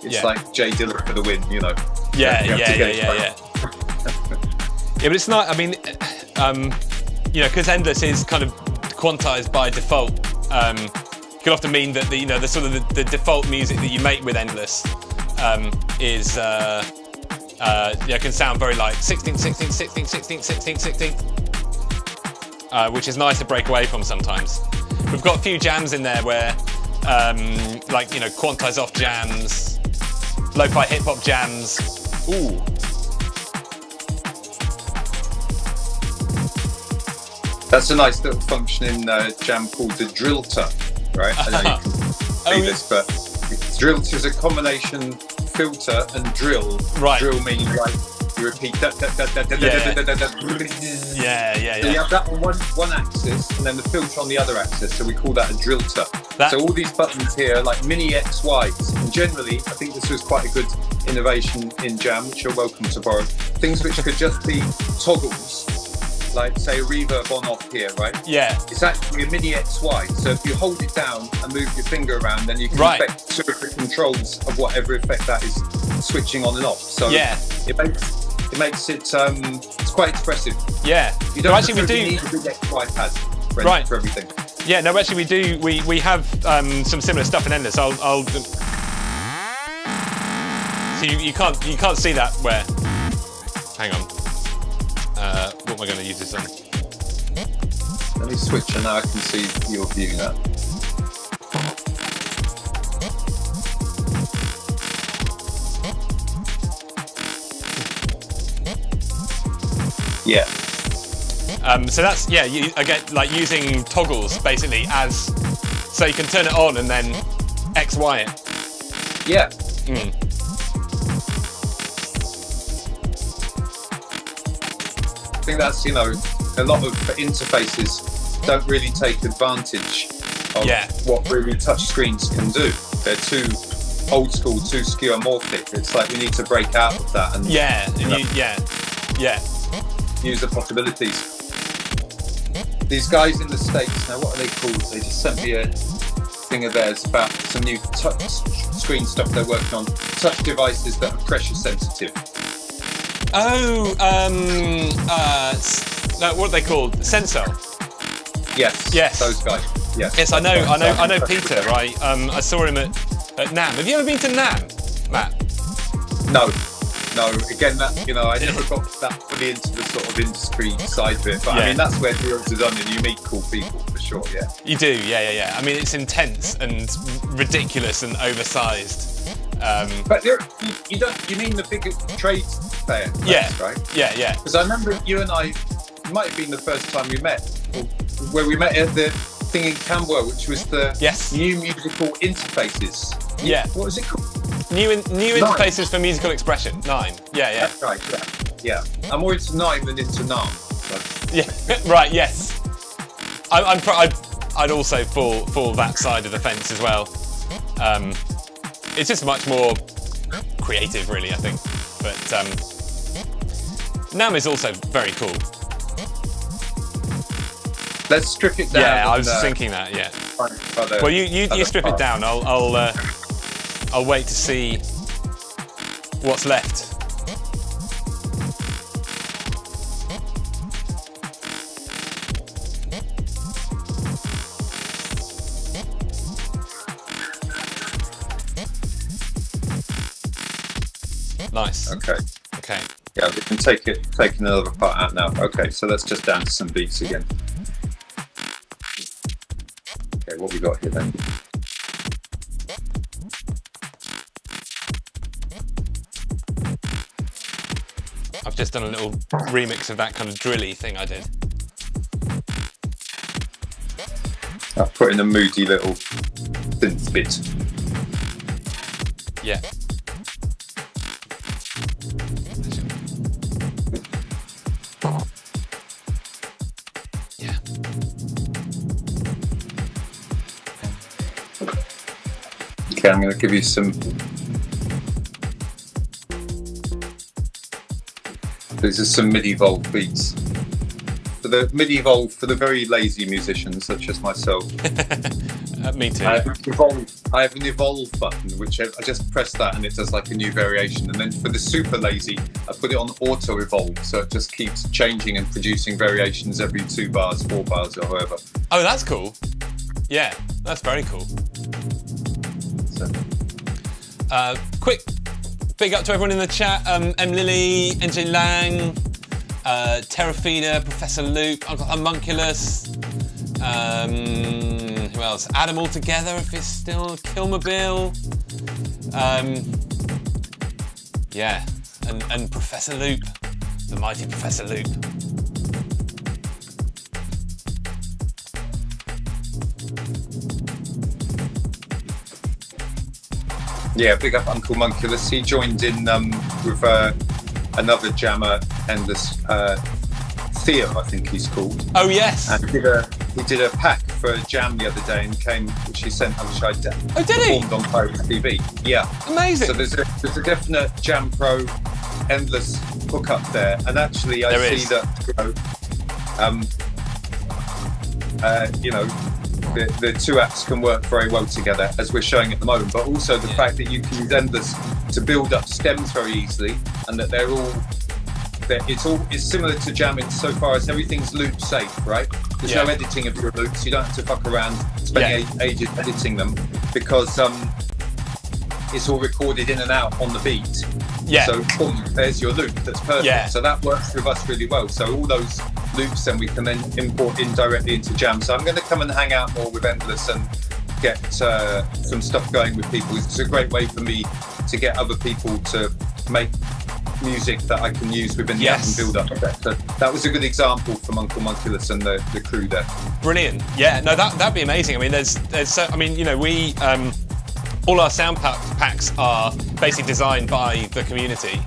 it's like Jay Dilla for the win, you know. Yeah. You have to get it right. Yeah, but it's not. I mean, because Endless is kind of quantized by default. It can often mean that the sort of the default music that you make with Endless is can sound very like 16, 16, 16, 16, 16, 16. Which is nice to break away from sometimes. We've got a few jams in there where, quantize off jams, lo-fi hip-hop jams. Ooh. That's a nice little function in Jam called the drillter, right? I know you can see this, but drillter is a combination filter and drill. Right. Drill means like you repeat that. Yeah. So you have that on one axis and then the filter on the other axis. So we call that a drillter. So all these buttons here are like mini XYs. And generally, I think this was quite a good innovation in Jam, which you're welcome to borrow. Things which could just be toggles, like say a reverb on off here, right? Yeah. It's actually a mini XY. So if you hold it down and move your finger around, then you can affect sort of the controls of whatever effect that is switching on and off. So it makes it it's quite expressive. Yeah. You don't we do need a big XY pad for everything. Yeah, no, actually we do. We have some similar stuff in Endless. I'll so you can't see that where. Hang on. What am I going to use this on? Let me switch and now I can see your view now. Yeah. So that's again like using toggles basically as so you can turn it on and then XY it. Yeah. I think that's a lot of interfaces don't really take advantage of what really touch screens can do. They're too old school, too skeuomorphic. It's like we need to break out of that and use the possibilities. These guys in the States, now what are they called? They just sent me a thing of theirs about some new touch screen stuff they're working on. Touch devices that are pressure sensitive. Oh, what are they called? Sensor. Yes. Those guys. Yes, I know Peter, right? I saw him at NAMM. Have you ever been to NAMM, Matt? No. Again, that I never got that fully into the sort of industry side of it. But I mean, that's where deals are done, and you meet cool people for sure. Yeah. You do, yeah. I mean, it's intense and ridiculous and oversized. But you mean the big trade fair? Right? Yeah. Because I remember you and I, it might have been the first time we met, where we met at the thing in Camberwell, which was the new musical interfaces. Yeah. What was it called? New interfaces for musical expression. 9. Yeah. That's right. Yeah. I'm more into 9 than into NAMM. So. Yeah. Right. Yes. I'd also fall that side of the fence as well. It's just much more creative, really, I think. But NAMM is also very cool. Let's strip it down. Yeah, I was thinking that. Yeah. Well, you strip it down. I'll wait to see what's left. Nice. Okay. Okay. Yeah, we can take another part out now. Okay, so let's just down to some beats again. Okay, what we got here then? I've just done a little remix of that kind of drilly thing I did. I've put in a moody little synth bit. Yeah. Yeah. Okay, I'm going to give you some. These are some medieval beats. For the very lazy musicians such as myself. Me too. I have an evolve button, which I just press that and it does like a new variation. And then for the super lazy, I put it on auto evolve, so it just keeps changing and producing variations every 2 bars, 4 bars, or however. Oh, that's cool. Yeah, that's very cool. So. Quick big up to everyone in the chat. M. Lily, NJ Lang, Terrafeeder, Professor Loop, I've got Homunculus. Who else? Add 'em all together if it's still Kilmobile. Yeah, and Professor Loop, the mighty Professor Loop. Yeah, big up Uncle Munculus. He joined in with another jammer, Endless Theo, I think he's called. Oh yes. And he did a pack for a jam the other day and which he sent, which I performed on Pirate TV. Yeah. Amazing. So there's a definite Jam Pro Endless hookup there, and actually I see that the 2 apps can work very well together, as we're showing at the moment, but also the fact that you can use Endless to build up stems very easily, and that it's similar to Jam insofar as everything's loop safe, right? There's no editing of your loops. You don't have to fuck around spending ages editing them, because it's all recorded in and out on the beat. Yeah. So boom, there's your loop. That's perfect. Yeah. So that works with us really well. So all those loops then we can then import in directly into Jam. So I'm going to come and hang out more with Endless and get some stuff going with people. It's a great way for me to get other people to make music that I can use within the app and build up a bit. So that was a good example from Uncle Munculus and the crew there. Brilliant. Yeah, no, that'd be amazing. I mean, there's so, I mean, you know, we all our sound packs are basically designed by the community.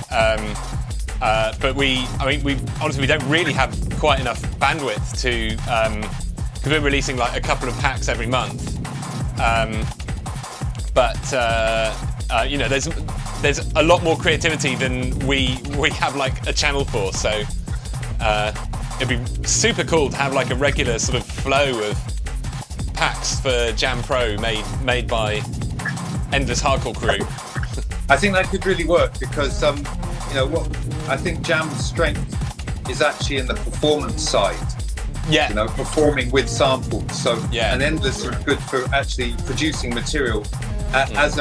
But we honestly, we don't really have quite enough bandwidth to, because we're releasing like a couple of packs every month. You know, there's a lot more creativity than we have like a channel for. So it'd be super cool to have like a regular sort of flow of packs for Jam Pro made by Endless Hardcore crew. I think that could really work because you know what I think Jam's strength is actually in the performance side. Yeah. You know, performing with samples. So yeah. and Endless is good for actually producing material as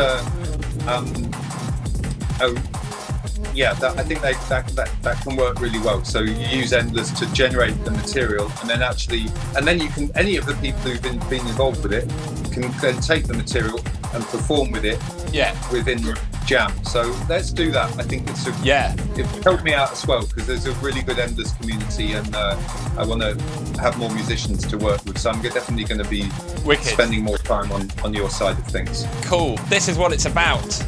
I think that can work really well. So you use Endless to generate the material, and then you can, any of the people who've been involved with it can then take the material and perform with it within Jam. So let's do that. I think it helped me out as well, because there's a really good Endless community, and I want to have more musicians to work with. So I'm definitely going to be spending more time on your side of things. Cool. This is what it's about.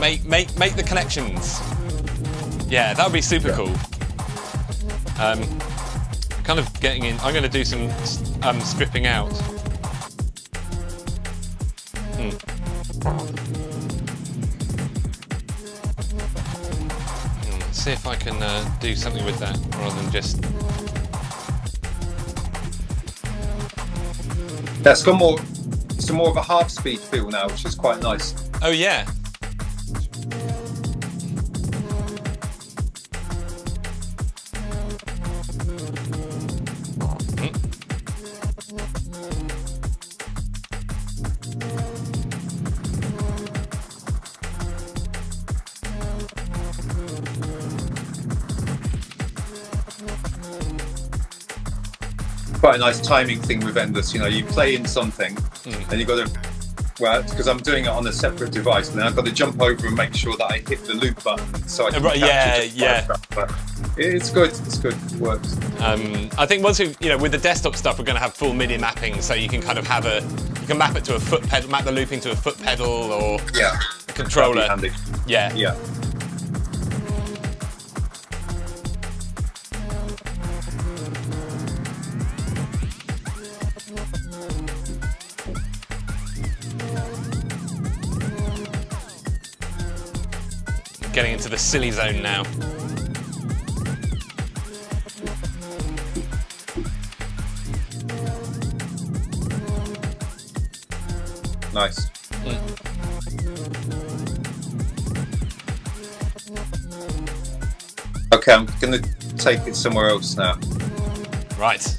Make the connections. Yeah, that would be super cool. Kind of getting in. I'm going to do some stripping out. Let's see if I can do something with that rather than just. That's got some more of a half-speed feel now, which is quite nice. Oh yeah. quite a nice timing thing with Endless. You know, you play in something, and you got to, well, because I'm doing it on a separate device, and then I've got to jump over and make sure that I hit the loop button so I can capture just but it's good. It's good. It works. I think once we, with the desktop stuff, we're going to have full MIDI mapping, so you can kind of have you can map it to a foot pedal, map the looping to a foot pedal or a controller. Handy. Yeah. Getting into the silly zone now. Nice. Okay, I'm going to take it somewhere else now. Right.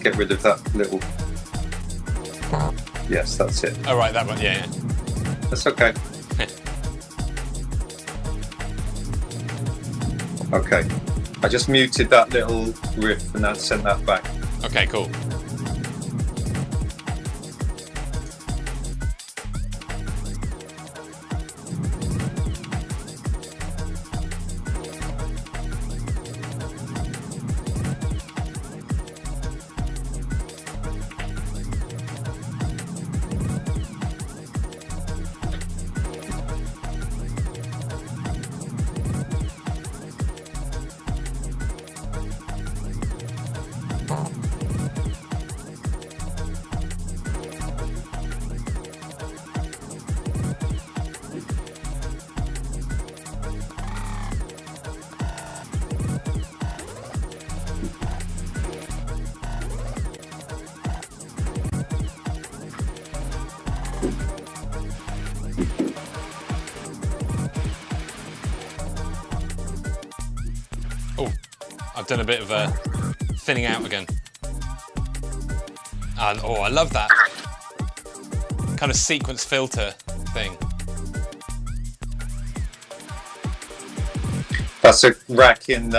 Get rid of that little. Yes, that's it. Oh, right, that one, yeah. That's okay. Okay. I just muted that little riff and then sent that back. Okay, cool. Oh, I've done a bit of thinning out again. And oh, I love that kind of sequence filter thing. That's a rack in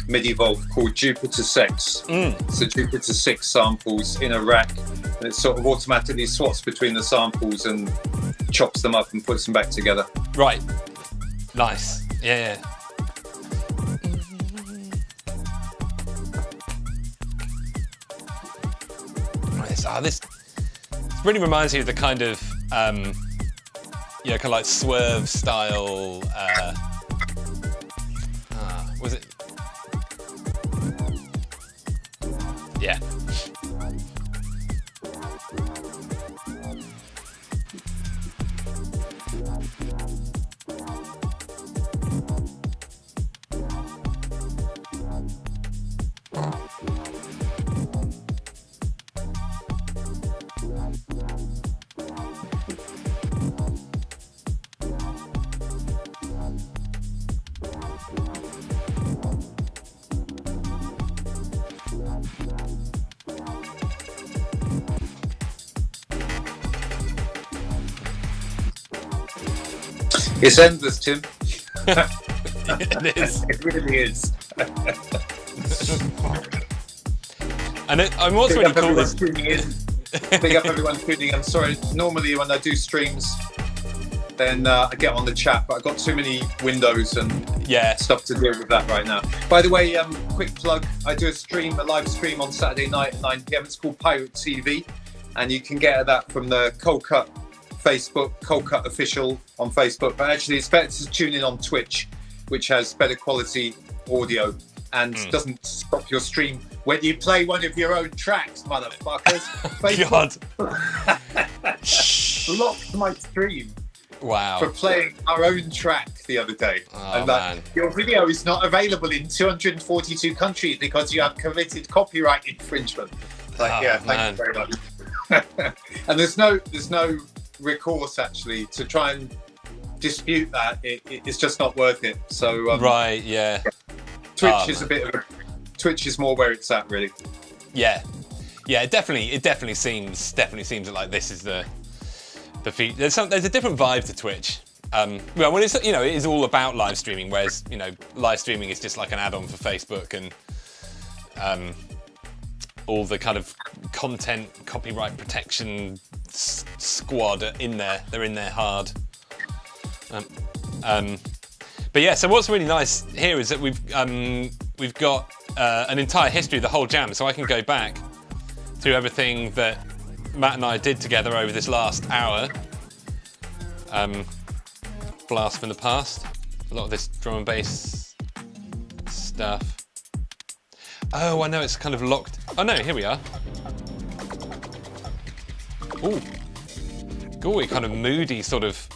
Medieval called Jupiter 6. So Jupiter 6 samples in a rack, and it sort of automatically swaps between the samples and chops them up and puts them back together. Right. Nice. Yeah. This really reminds me of the kind of, kind of like Swerve style. Was it? Yeah. It's endless, Tim. It is. It really is. And what's really cool is big up everyone tuning in. I'm sorry, normally when I do streams, then I get on the chat, but I've got too many windows and stuff to deal with that right now. By the way, quick plug, I do a live stream on Saturday night at 9 PM. It's called Pirate TV, and you can get that from the Coldcut Facebook, Coldcut Official on Facebook, but actually it's better to tune in on Twitch, which has better quality audio and doesn't stop your stream when you play one of your own tracks, motherfuckers. God. Blocked my stream. Wow. For playing our own track the other day. Oh, man. Your video is not available in 242 countries because you have committed copyright infringement. Thank you very much. And there's no recourse actually to try and dispute that. It's just not worth it. So right, yeah. Twitch is a bit of Twitch is more where it's at, really. Yeah, it definitely seems like this is the feat. There's a different vibe to Twitch. Well, when it's, you know, it is all about live streaming, whereas, you know, live streaming is just like an add-on for Facebook, and all the kind of content copyright protection squad are in there. They're in there hard. But yeah, so what's really nice here is that we've got an entire history of the whole jam, so I can go back through everything that Matt and I did together over this last hour. Blast from the past. A lot of this drum and bass stuff. Oh, I know it's kind of locked. Oh no, here we are. Ooh. Gooey, kind of moody, sort of,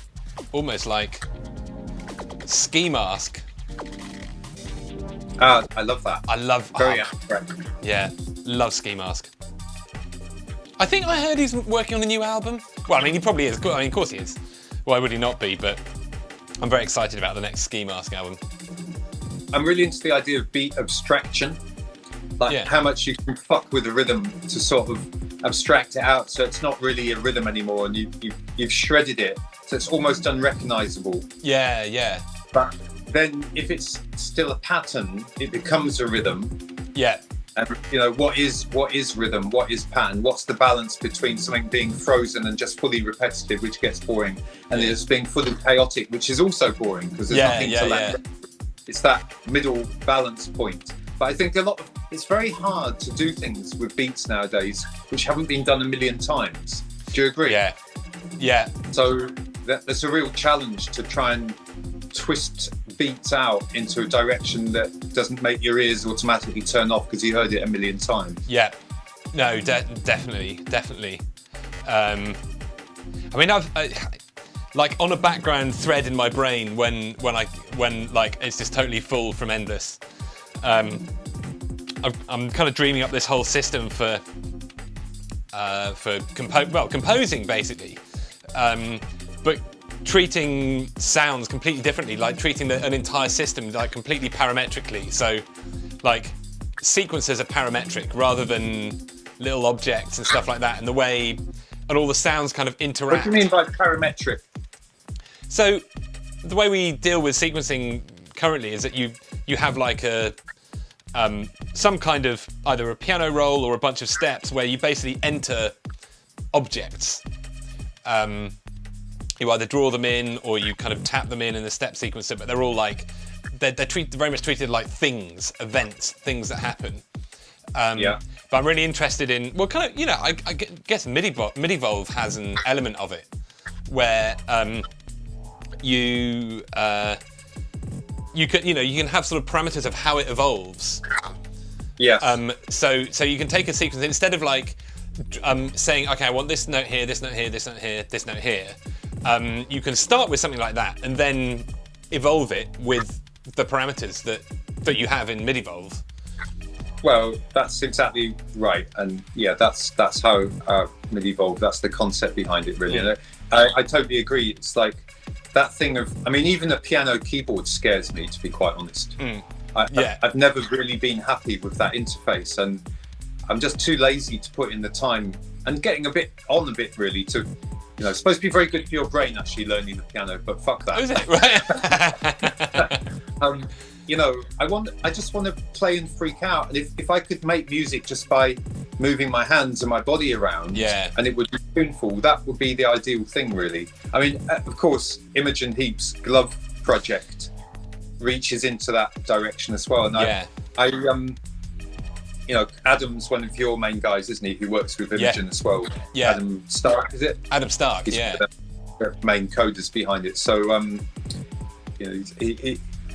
almost like ski mask. I love that. I love. Very abstract. Yeah, love ski mask. I think I heard he's working on a new album. Well, I mean, he probably is. I mean, of course he is. Why would he not be? But I'm very excited about the next Ski Mask album. I'm really into the idea of beat abstraction, like how much you can fuck with the rhythm to sort of abstract it out, so it's not really a rhythm anymore, and you've shredded it, so it's almost unrecognizable. Yeah. But then, if it's still a pattern, it becomes a rhythm. Yeah. And you know, what is rhythm? What is pattern? What's the balance between something being frozen and just fully repetitive, which gets boring, and just being fully chaotic, which is also boring because there's nothing to let. It's that middle balance point. But I think it's very hard to do things with beats nowadays which haven't been done a million times. Do you agree? Yeah. So that's a real challenge to try and twist beats out into a direction that doesn't make your ears automatically turn off because you heard it a million times. Yeah, no, definitely. I mean, I've like on a background thread in my brain when like it's just totally full from Endless. I'm kind of dreaming up this whole system for composing basically, but treating sounds completely differently, like treating an entire system like completely parametrically. So like sequences are parametric rather than little objects and stuff like that, and the way and all the sounds kind of interact. What do you mean by parametric? So the way we deal with sequencing currently is that you have like a some kind of either a piano roll or a bunch of steps where you basically enter objects. You either draw them in or you kind of tap them in the step sequencer, but they're all like they're very much treated like things, events, things that happen. But I'm really interested in kind of, you know, I guess Midivolve has an element of it where you can have sort of parameters of how it evolves. Yes. So you can take a sequence instead of like saying, okay, I want this note here, this note here, this note here, this note here. You can start with something like that and then evolve it with the parameters that you have in Midivolve. Well, that's exactly right, and that's how Midivolve. That's the concept behind it, really. Yeah. I totally agree. It's like that thing of, I mean, even a piano keyboard scares me, to be quite honest. I've never really been happy with that interface, and I'm just too lazy to put in the time and getting a bit really to, you know, it's supposed to be very good for your brain actually learning the piano, but fuck that. Oh, is it? Right. You know, I just want to play and freak out, and if I could make music just by moving my hands and my body around, and it would be tuneful, that would be the ideal thing, really. I mean, of course, Imogen Heap's Glove project reaches into that direction as well, and you know, Adam's one of your main guys, isn't he, who works with Imogen as well? Yeah. Adam Stark, is it? Adam Stark, He's the main coders behind it. So, you know,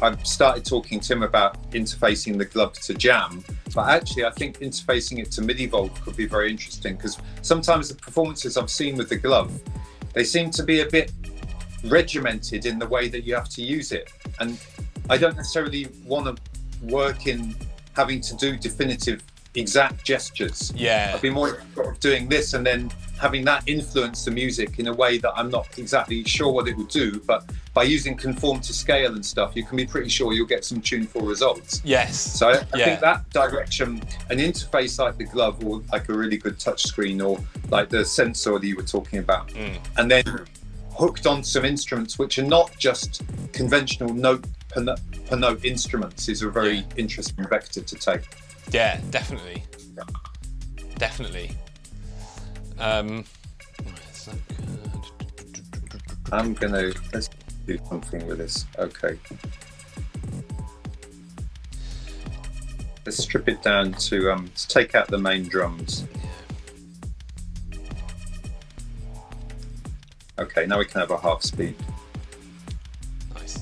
I've started talking to him about interfacing the Glove to Jam, but actually I think interfacing it to Midivolve could be very interesting, because sometimes the performances I've seen with the Glove, they seem to be a bit regimented in the way that you have to use it, and I don't necessarily want to work in having to do definitive exact gestures. Yeah. I've been more sort of doing this and then having that influence the music in a way that I'm not exactly sure what it will do, but by using conform to scale and stuff, you can be pretty sure you'll get some tuneful results. Yes. So I think that direction, an interface like the glove or like a really good touch screen or like the sensor that you were talking about, and then hooked on some instruments which are not just conventional note per note instruments is a very interesting vector to take. Yeah, definitely. Definitely. Let's do something with this. Okay. Let's strip it down to let's take out the main drums. Okay, now we can have a half speed. Nice.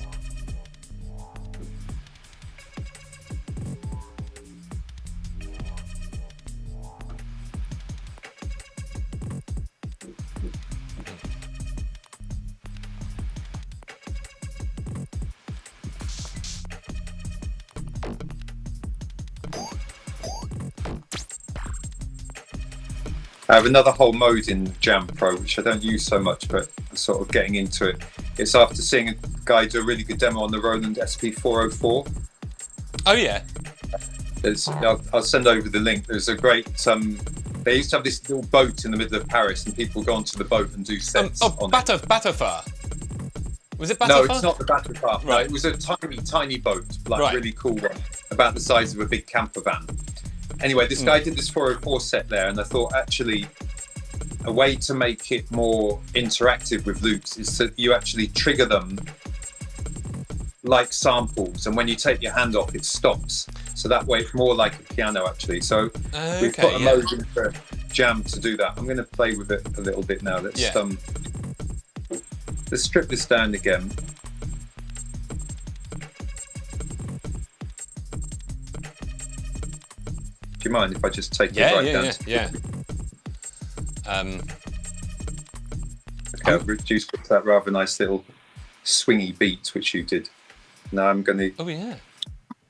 I have another whole mode in Jam Pro, which I don't use so much, but I'm sort of getting into it. It's after seeing a guy do a really good demo on the Roland SP404. Oh yeah. I'll send over the link. There's a great. They used to have this little boat in the middle of Paris, and people go onto the boat and do sets on it. Batofar. Was it Batofar? No, it's not the Batofar. Right. It was a tiny boat, like really cool one, about the size of a big camper van. Anyway, this guy did this 404 set there, and I thought actually a way to make it more interactive with loops is that you actually trigger them like samples, and when you take your hand off, it stops. So that way it's more like a piano actually. So we've put a mode in for Jam to do that. I'm going to play with it a little bit now. Let's strip this down again. Do you mind if I just take it right down? Okay, I've reduced that rather nice little swingy beat which you did. Now I'm going to. Oh yeah.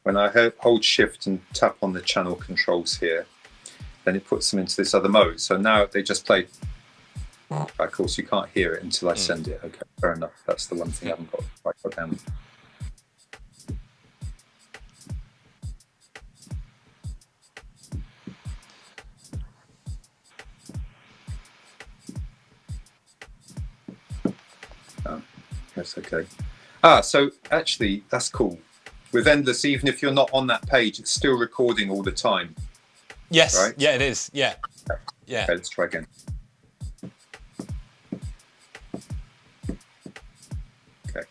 When I hold Shift and tap on the channel controls here, then it puts them into this other mode. So now they just play. Of course, you can't hear it until I send it. Okay, fair enough. That's the one thing I haven't got right down. That's okay. So actually, that's cool. With Endless, even if you're not on that page, it's still recording all the time. Yes. Right? Yeah, it is. Yeah. Yeah. Okay, let's try again. Okay.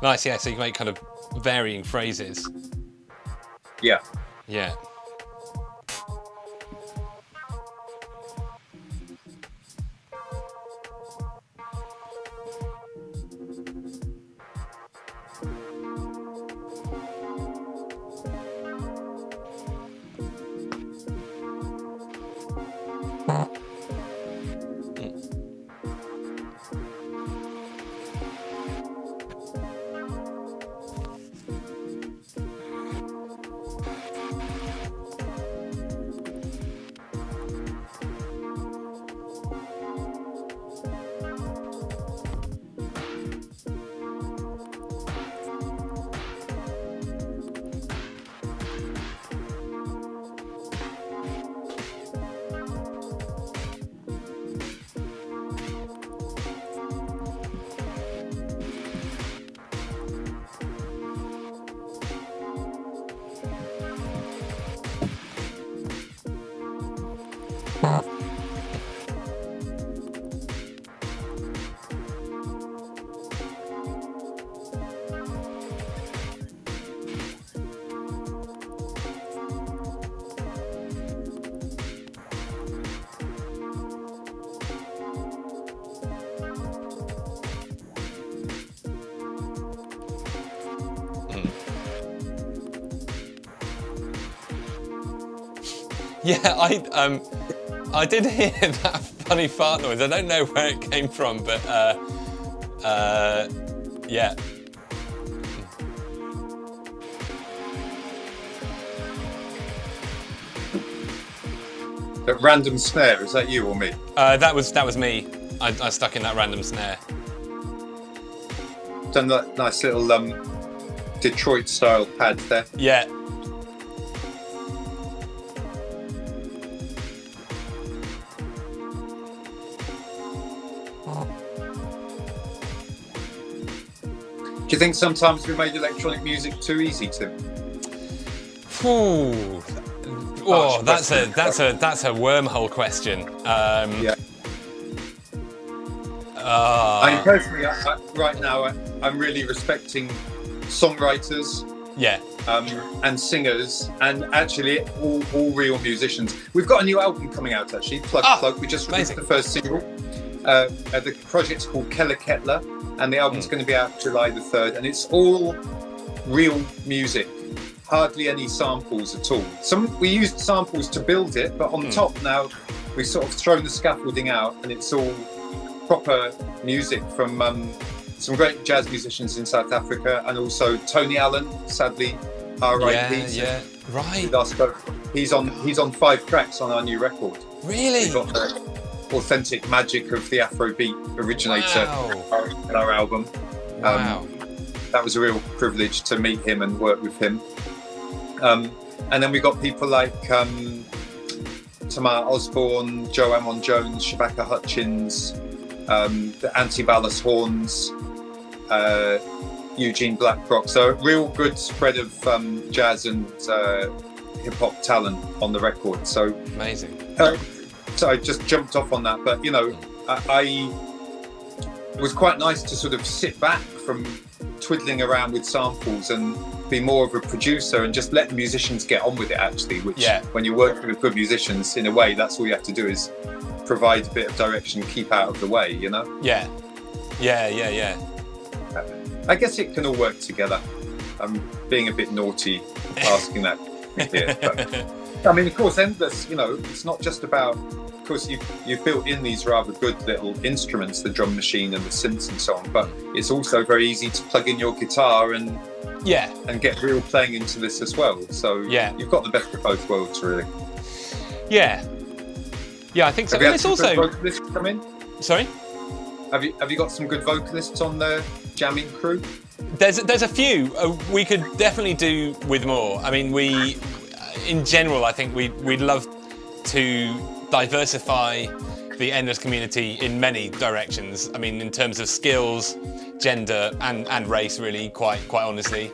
Nice, yeah, so you can make kind of varying phrases. Yeah. Yeah. Yeah, I did hear that funny fart noise. I don't know where it came from, but yeah. That random snare, is that you or me? That was me. I stuck in that random snare. Done that nice little Detroit style pad there. Yeah. Do you think sometimes we made electronic music too easy to? Ooh. Oh, that's a wormhole question. Yeah. I mean, personally, right now, I'm really respecting songwriters. Yeah. And singers, and actually all real musicians. We've got a new album coming out, actually. Plug. We just released the first single. The project's called Keller Kettler, and the album's going to be out July the 3rd, and it's all real music. Hardly any samples at all. We used samples to build it, but on top now, we've sort of thrown the scaffolding out, and it's all proper music from some great jazz musicians in South Africa, and also Tony Allen, sadly, R.I.P. Yeah, right. He's on 5 tracks on our new record. Really? We've got the authentic magic of the Afrobeat originator in our album. Wow. That was a real privilege to meet him and work with him. And then we got people like Tamar Osborne, Joe Amon Jones, Shabaka Hutchins, the Anti-Ballast Horns, Eugene Blackrock. So a real good spread of jazz and hip-hop talent on the record. So amazing. So I just jumped off on that, but it was quite nice to sort of sit back from twiddling around with samples and be more of a producer and just let the musicians get on with it, actually, which when you're working with good musicians, in a way, that's all you have to do is provide a bit of direction, keep out of the way, you know? Yeah. I guess it can all work together. I'm being a bit naughty asking that here, but I mean, of course, Endless, it's not just about, of course, you've built in these rather good little instruments, the drum machine and the synths and so on, but it's also very easy to plug in your guitar and get real playing into this as well. So you've got the best of both worlds, really. Yeah, I think so. Have you And it's had some also good vocalists come in? Sorry. Have you got some good vocalists on the jamming crew? There's a few. We could definitely do with more. I mean, in general, I think we'd love to diversify the Endless community in many directions. I mean, in terms of skills, gender, and race, really, quite honestly.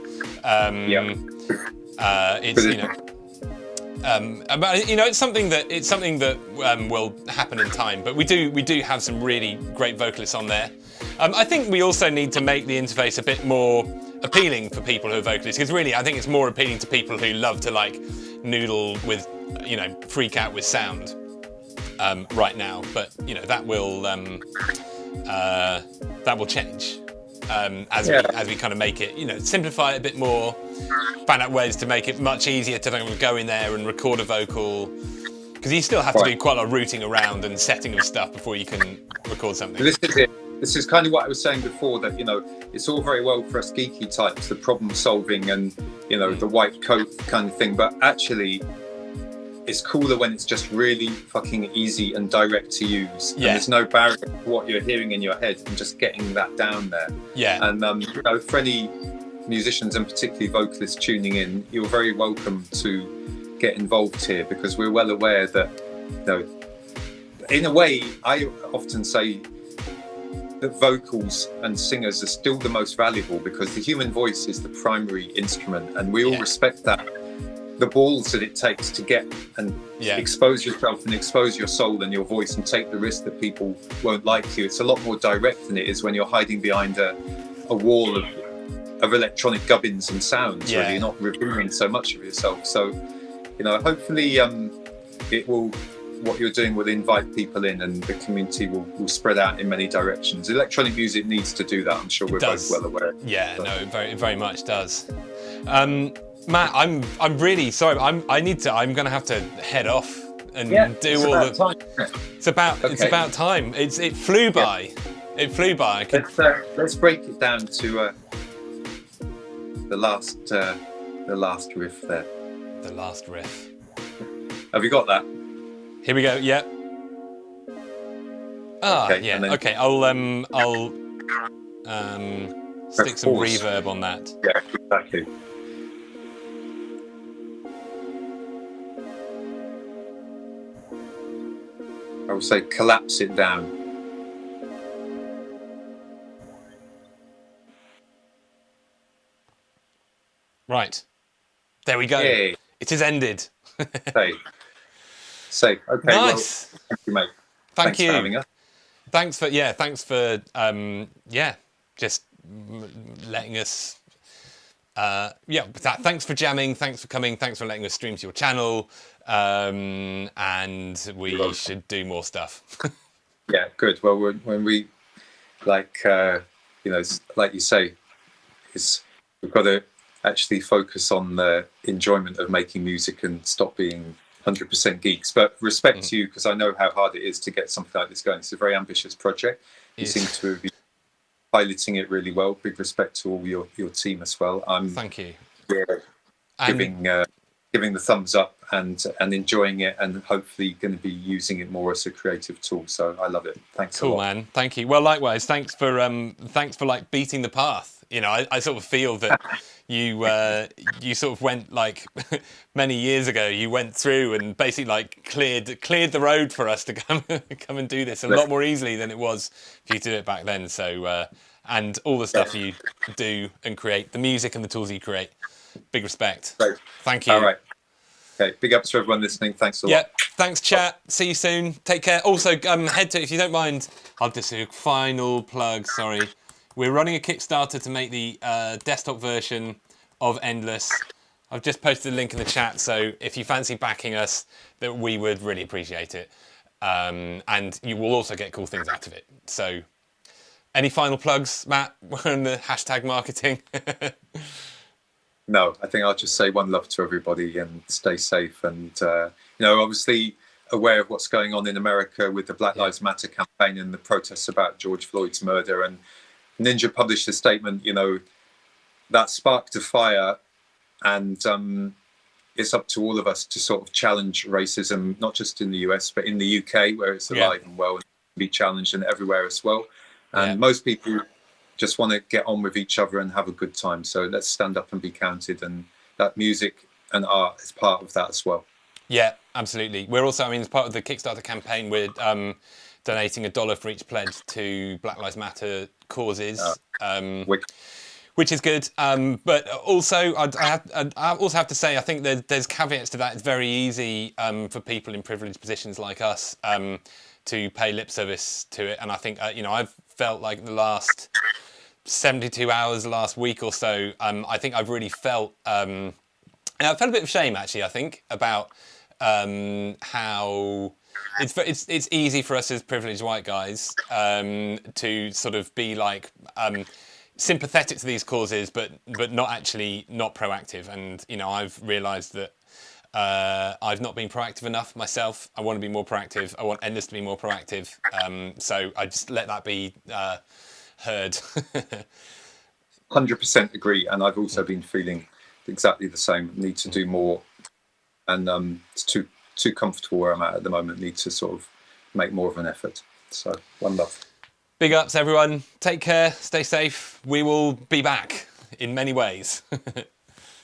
It's something that will happen in time. But we do have some really great vocalists on there. I think we also need to make the interface a bit more appealing for people who are vocalists, because really I think it's more appealing to people who love to noodle with, freak out with sound right now. But that will change as we kind of make it, simplify it a bit more, find out ways to make it much easier to go in there and record a vocal, because you still have to do quite a lot of rooting around and setting of stuff before you can record something. This is it. This is kind of what I was saying before, that it's all very well for us geeky types, the problem solving and the white coat kind of thing, but actually it's cooler when it's just really fucking easy and direct to use. And there's no barrier to what you're hearing in your head and just getting that down there. And for any musicians and particularly vocalists tuning in, you're very welcome to get involved here, because we're well aware that in a way, I often say that vocals and singers are still the most valuable, because the human voice is the primary instrument, and we all respect that. The balls that it takes to get and expose yourself and expose your soul and your voice and take the risk that people won't like you. It's a lot more direct than it is when you're hiding behind a wall of electronic gubbins and sounds. Really, you're not revealing so much of yourself. So, hopefully what you're doing will invite people in, and the community will spread out in many directions. Electronic music needs to do that. I'm sure we're both well aware. No, it very, very much does. Matt, I'm really sorry. I'm gonna have to head off and do it's all about the. time. It's about time. It flew by. It flew by. Let's break it down to the last riff there. The last riff. Have you got that? Here we go. Yeah. Okay, yeah. then, okay. I'll stick some pause. reverb on that. Yeah, exactly. I would say collapse it down. Right. There we go. Yay. It is ended. Safe. Okay. Nice. Well, thank you, mate. Thank you. For having us. Thanks for just letting us. Thanks for jamming. Thanks for coming. Thanks for letting us stream to your channel. And we should do more stuff. Yeah, good. Well, when we like you say, we've got to actually focus on the enjoyment of making music and stop being 100% geeks. But respect to you, because I know how hard it is to get something like this going. It's a very ambitious project. You seem to be piloting it really well. Big respect to all your team as well. Thank you. Giving the thumbs up and enjoying it, and hopefully going to be using it more as a creative tool. So I love it. Thanks a lot. Cool, man. Thank you. Well, likewise. Thanks for like beating the path. You know, I sort of feel that you sort of went like many years ago. You went through and basically like cleared the road for us to come and do this a lot more easily than it was for you to do it back then. So and all the stuff you do and create, the music and the tools you create. Big respect. Great. Thank you. All right. Okay. Big ups to everyone listening. Thanks a lot. Yeah. Thanks, chat. See you soon. Take care. Also, head to, if you don't mind, I'll just do a final plug. Sorry. We're running a Kickstarter to make the desktop version of Endless. I've just posted a link in the chat, so if you fancy backing us, that we would really appreciate it. And you will also get cool things out of it. So, any final plugs, Matt? We're in the hashtag marketing. No, I think I'll just say one love to everybody and stay safe. And, obviously aware of what's going on in America with the Black Lives Matter campaign and the protests about George Floyd's murder. And Ninja published a statement, that sparked a fire. And it's up to all of us to sort of challenge racism, not just in the US, but in the UK, where it's alive and well, and be challenged, and everywhere as well. And most people just want to get on with each other and have a good time. So let's stand up and be counted. And that music and art is part of that as well. Yeah, absolutely. We're also, as part of the Kickstarter campaign, we're donating $1 for each pledge to Black Lives Matter causes, which is good. But also, I also have to say, I think there's caveats to that. It's very easy for people in privileged positions like us to pay lip service to it. And I think, I've felt like the last 72 hours, the last week or so, I think I've really felt, I felt a bit of shame actually, I think, about how it's easy for us as privileged white guys to sort of be like sympathetic to these causes, but not proactive. And I've realised that I've not been proactive enough myself. I want to be more proactive. I want Endless to be more proactive. So I just let that be heard. 100% agree. And I've also been feeling exactly the same. Need to do more. And it's too comfortable where I'm at the moment. Need to sort of make more of an effort. So one love. Big ups, everyone. Take care. Stay safe. We will be back in many ways.